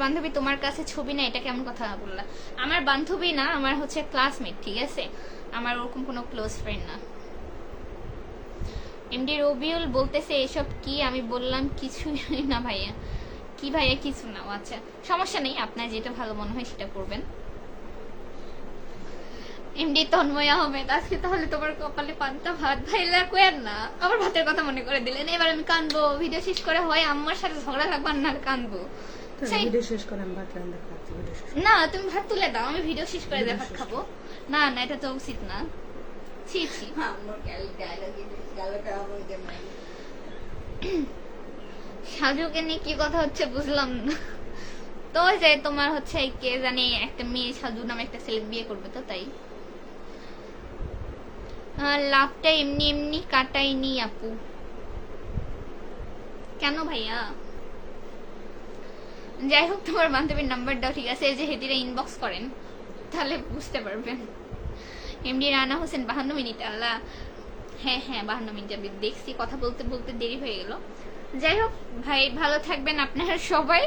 বান্ধবী তোমার কাছে ছবি না, এটা কেমন কথা বললা? আমার বান্ধবী না, আমার হচ্ছে ক্লাসমেট, ঠিক আছে? আমার ওরকম কোনো ক্লোজ ফ্রেন্ড না। এমডি রবিউল বলতেছে এসব কি? আমি বললাম কিছু না ভাইয়া। কি ভাইয়া কিছু না? আচ্ছা, সমস্যা নেই, আপনার যেটা ভালো মনে হয় সেটা করবেন। এমডি তন্ময় আহমেদ, আজকে তাহলে তোমার কপালে পান্তা ভাত। ভাইলা কোয়েন না, আমার ভাতের কথা মনে করে দিলেন। এবার আমি কানবো, ভিডিও শেষ করে হয় আমার সাথে ঝগড়া লাগবে না, কানবো। ভিডিও শেষ করে আমি ভাত রান্না খাচ্ছি। না, তুমি ভাত তুলে দাও, আমি ভিডিও শেষ করে ভাত খাবো। না না, এটা তো উচিত না। ছি ছি। সাজুকে নিয়ে কি কথা হচ্ছে বুঝলাম না তো। যে তোমার হচ্ছে কে জানি একটা মেয়ে সাজু নামে একটা ছেলে বিয়ে করবে, তো তাই। লাভটা এমনি এমনি কাটাইনি আপু। কেন ভাইয়া? যাই হোক, তোমার বান্ধবীর নাম্বার দাও, ঠিক আছে? যে হেদিরা ইনবক্স করেন, তাহলে বুঝতে পারবেন। এমডি রানা হোসেন, 52 মিনিট, আল্লাহ। হ্যাঁ হ্যাঁ, 52 মিনিট যাবে, দেখছি কথা বলতে বলতে দেরি হয়ে গেল। যাই হোক ভাই, ভালো থাকবেন আপনারা সবাই।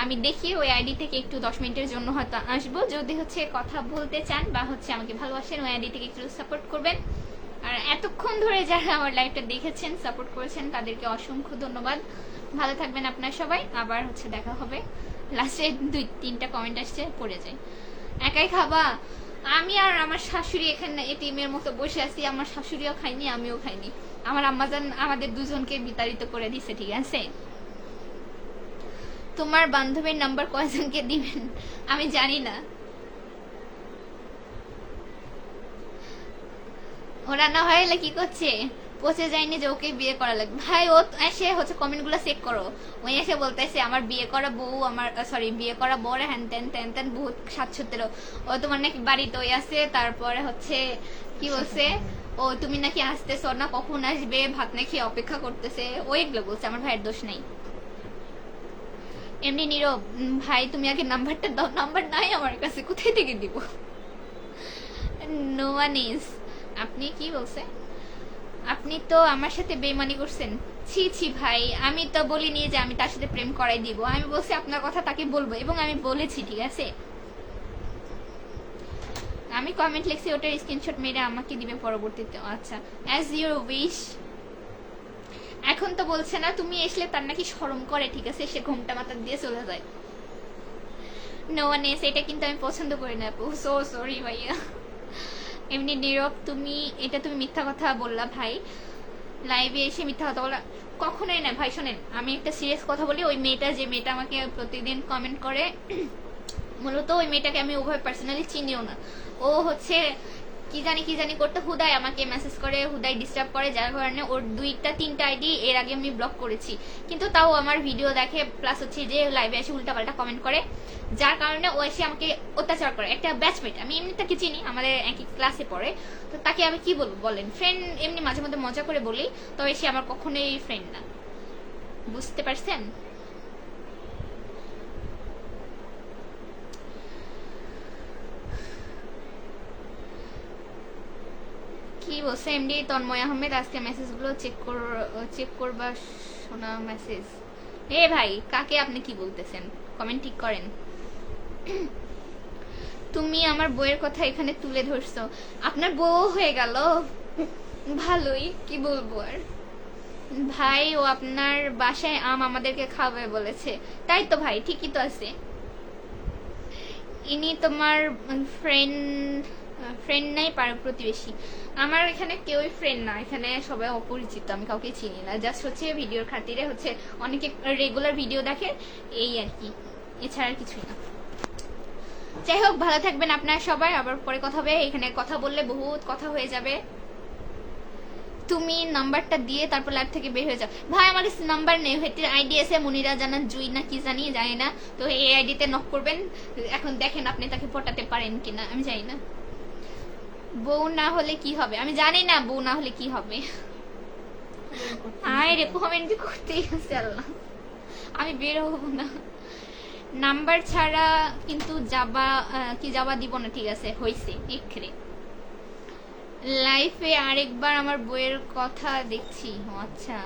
আমি দেখি ওই আইডি থেকে একটু 10 মিনিটের জন্য হয়তো আসবো, যদি হচ্ছে কথা বলতে চান বা হচ্ছে আমাকে ভালোবাসেন, ওই আইডি থেকে একটু সাপোর্ট করবেন। আর এতক্ষণ ধরে যারা আমার লাইভটা দেখেছেন, সাপোর্ট করেছেন, তাদেরকে অসংখ্য ধন্যবাদ। ভালো থাকবেন আপনারা সবাই, আবার হচ্ছে দেখা হবে। লাস্টে 2-3টা কমেন্ট আসছে, পড়ে যায়। একাই খাবা? আমি আর আমার শাশুড়ি এখানে এটিএমের মতো বসে আছি, আমার শাশুড়িও খাইনি, আমিও খাইনি। আমার আম্মাজান আমাদের দুজনকে বিতাড়িত করে দিছে, ঠিক আছে? তোমার বান্ধবীর নাম্বার কয়জনকে দিবেন? আমি জানি না। ওরা না হয় কি করছে, পচে যায়নি যে ওকে বিয়ে করা লাগবে। ভাই ও এসে হচ্ছে কমেন্ট গুলো চেক করো, ওই এসে বলতেছে আমার বিয়ে করা বউ, আমার সরি বিয়ে করা বর হ্যান ত্যান ত্যান ত্যান বহুত 700 ও তোমার নাকি বাড়িতে ওই আছে। তারপরে হচ্ছে কি বলছে, ও তুমি নাকি আসতেছ না, কখন আসবে, ভাত না খেয়ে অপেক্ষা করতেছে, ও এগুলো বলছে। আমার ভাইয়ের দোষ নাই। এমনি নীরব ভাই, তুমি আগে নাম্বারটা দাও। নাম্বার নাই আমার কাছে, কোথায় থেকে দিব? নো ওয়ান ইজ, আপনি কি বলছে? আপনি তো আমার সাথে বেইমানি করছেন। ছি ছি ভাই, আমি তো বলিনি যে আমি তার সাথে প্রেম করাই দিব। আমি বলছি আপনার কথা তাকে বলবো, এবং আমি বলেছি, ঠিক আছে? আমি কমেন্ট লিখছি, ওটার স্ক্রিনশট মেরে আমাকে দিবে পরবর্তীতে। আচ্ছা, অ্যাজ ইউর উইশ। এখন তো বলছে না, তুমি এসলে তার নাকি শরম করে, ঠিক আছে? সে ঘুমটা মাথা দিয়ে চলে যায়। নো ওয়ান এস, এটা কিন্তু আমি পছন্দ করি না আপু, সো সরি ভাইয়া। এমনি নীরব তুমি মিথ্যা কথা বললা ভাই, লাইভে এসে মিথ্যা কথা বলা কখনোই না ভাই। শোনেন, আমি একটা সিরিয়াস কথা বলি, ওই মেয়েটা যে মেয়েটা আমাকে প্রতিদিন কমেন্ট করে, মূলত ওই মেয়েটাকে আমি ওভাবে পার্সোনালি চিনিও না। ও হচ্ছে কি জানি করতে হুদায় আমাকে মেসেজ করে, হুদায় ডিস্টার্ব করে, যার কারণে ওর 2-3টা আইডি এর আগে আমি ব্লক করেছি। কিন্তু তাও আমার ভিডিও দেখে, প্লাস হচ্ছে যে লাইভে এসে উল্টাপাল্টা কমেন্ট করে, যার কারণে ও এসে আমাকে অত্যাচার করে। একটা ব্যাচমেট, আমি এমনি তাকে চিনি, আমাদের একই ক্লাসে পড়ে, তো তাকে আমি কি বলবো বলেন? ফ্রেন্ড এমনি মাঝে মধ্যে মজা করে বলি, তবে সে আমার কখনোই ফ্রেন্ড না। বুঝতে পারছেন? কি বলছে এমডি তন্ময় আহমেদ? আজকে মেসেজগুলো চেক করবা শোনা মেসেজ। এ ভাই, কাকে আপনি কি বলতেছেন? কমেন্ট ঠিক করেন। তুমি আমার বউয়ের কথা এখানে তুলে ধরছো, আপনার বউ হয়ে গেল, ভালোই, কি বলবো আর। ভাই, ও আপনার বাসায় আম আমাদেরকে খাওয়াবে বলেছে। তাই তো ভাই, ঠিকই তো আছে। ইনি তোমার ফ্রেন্ড? ফ্রেন্ড নাই, প্রতিবেশী। আমার এখানে কেউই ফ্রেন্ড না, এখানে সবাই অপরিচিত, আমি কাউকে চিনি না। জাস্ট হচ্ছে ভিডিওর খাতিরে হচ্ছে অনেকে রেগুলার ভিডিও দেখে, এই আর কি, এছাড়া আর কিছুই না। যাই হোক, ভালো থাকবেন আপনারা সবাই, আবার পরে কথা হবে। এখানে কথা বললে বহুত কথা হয়ে যাবে। তুমি নাম্বারটা দিয়ে তারপর লাইভ থেকে বের হয়ে যাও। ভাই, আমার কাছে নাম্বার নেই, হেটির আইডি আছে, মনিরা জানা জুই না কি জানি, জানি না। তো এই আইডিতে নক করবেন। এখন দেখেন আপনি তাকে পটাতে পারেন কিনা, আমি জানি না। বউ না হলে কি হবে? আমি জানি না বউ না হলে কি হবে। আয় রে, কমেন্ট করতেই আছে আল্লাহ, আমি বের হবো না। নাম্বার ছাড়া কিন্তু যাবা দিব না, ঠিক আছে? হইছে এক্ষরে লাইফে আরেকবার আমার বইয়ের কথা দেখছি। ও আচ্ছা,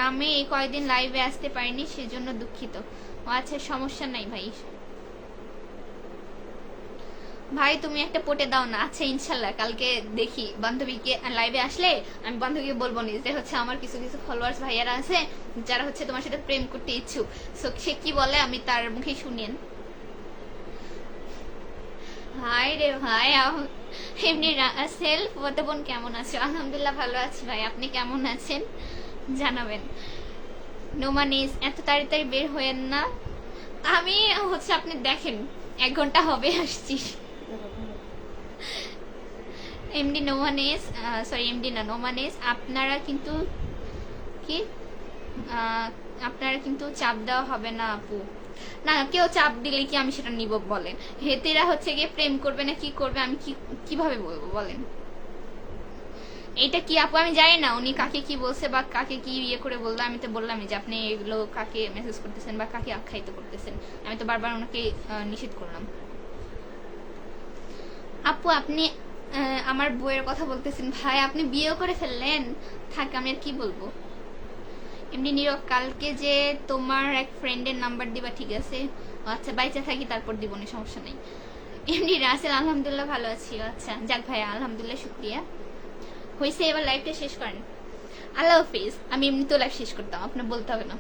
নামে এই কয়েকদিন লাইভে আসতে পারিনি, সেজন্য দুঃখিত। ও আচ্ছা, সমস্যা নাই ভাই। ভাই, তুমি একটা পটে দাও না। আচ্ছা, ইনশাল্লাহ কালকে দেখি বান্ধবীকে লাইভে আসলে আমি বান্ধবীকে বলবো নি যে হচ্ছে আমার কিছু কিছু ফলোয়ার্স ভাইয়ারা আছে যারা হচ্ছে তোমার সাথে প্রেম করতে ইচ্ছুক, সে কি বলে আমি তার মুখে শুনিয়েন। হাই রে ভাই, এমনি সেলফ বোন কেমন আছো? আলহামদুলিল্লাহ ভালো আছি ভাই, আপনি কেমন আছেন জানাবেন। নোমানিস, এত তাড়াতাড়ি বের হয়েন না। আমি হচ্ছে আপনি দেখেন 1 ঘন্টা হবে আসছি। এমডি নোমানিস, সরি এমডি না নোমানিস, আপনারা কিন্তু কি আপনারা কিন্তু চাপ দেওয়া হবে না আপু। না, কেউ চাপ দিলে কি আমি সেটা নিব বলেন? হেতেরা হচ্ছে গিয়ে প্রেম করবে না কি করবে, আমি কিভাবে বলবো বলেন? এটা কি আপু, আমি জানি না উনি কাকে কি বলছে বা কাকে কি ইয়ে করে বললো। আমি তো বললামই যে আপনি এগুলো কাকে মেসেজ করতেছেন বা কাকে আখ্যায়িত করতেছেন, আমি তো বারবার ওনাকে নিষেধ করলাম। আপু, আপনি আমার বউয়ের কথা বলতেছেন। ভাই, আপনি বিয়ে করে ফেললেন, থাক আমি আর কি বলবো। এমনি নীরব, কালকে যে তোমার এক ফ্রেন্ডের নাম্বার দিবা, ঠিক আছে? আচ্ছা, বাইচা থাকি তারপর দিব না, সমস্যা নেই। এমনি রাসেল, আলহামদুলিল্লাহ ভালো আছি। আচ্ছা যাক ভাইয়া, আলহামদুলিল্লাহ, শুক্রিয়া। হয়েছে, এবার লাইভটা শেষ করেন। আল্লাহ হাফিজ। আমি এমনিতেও লাইভ শেষ করতাম, আপনার বলতে হবে না।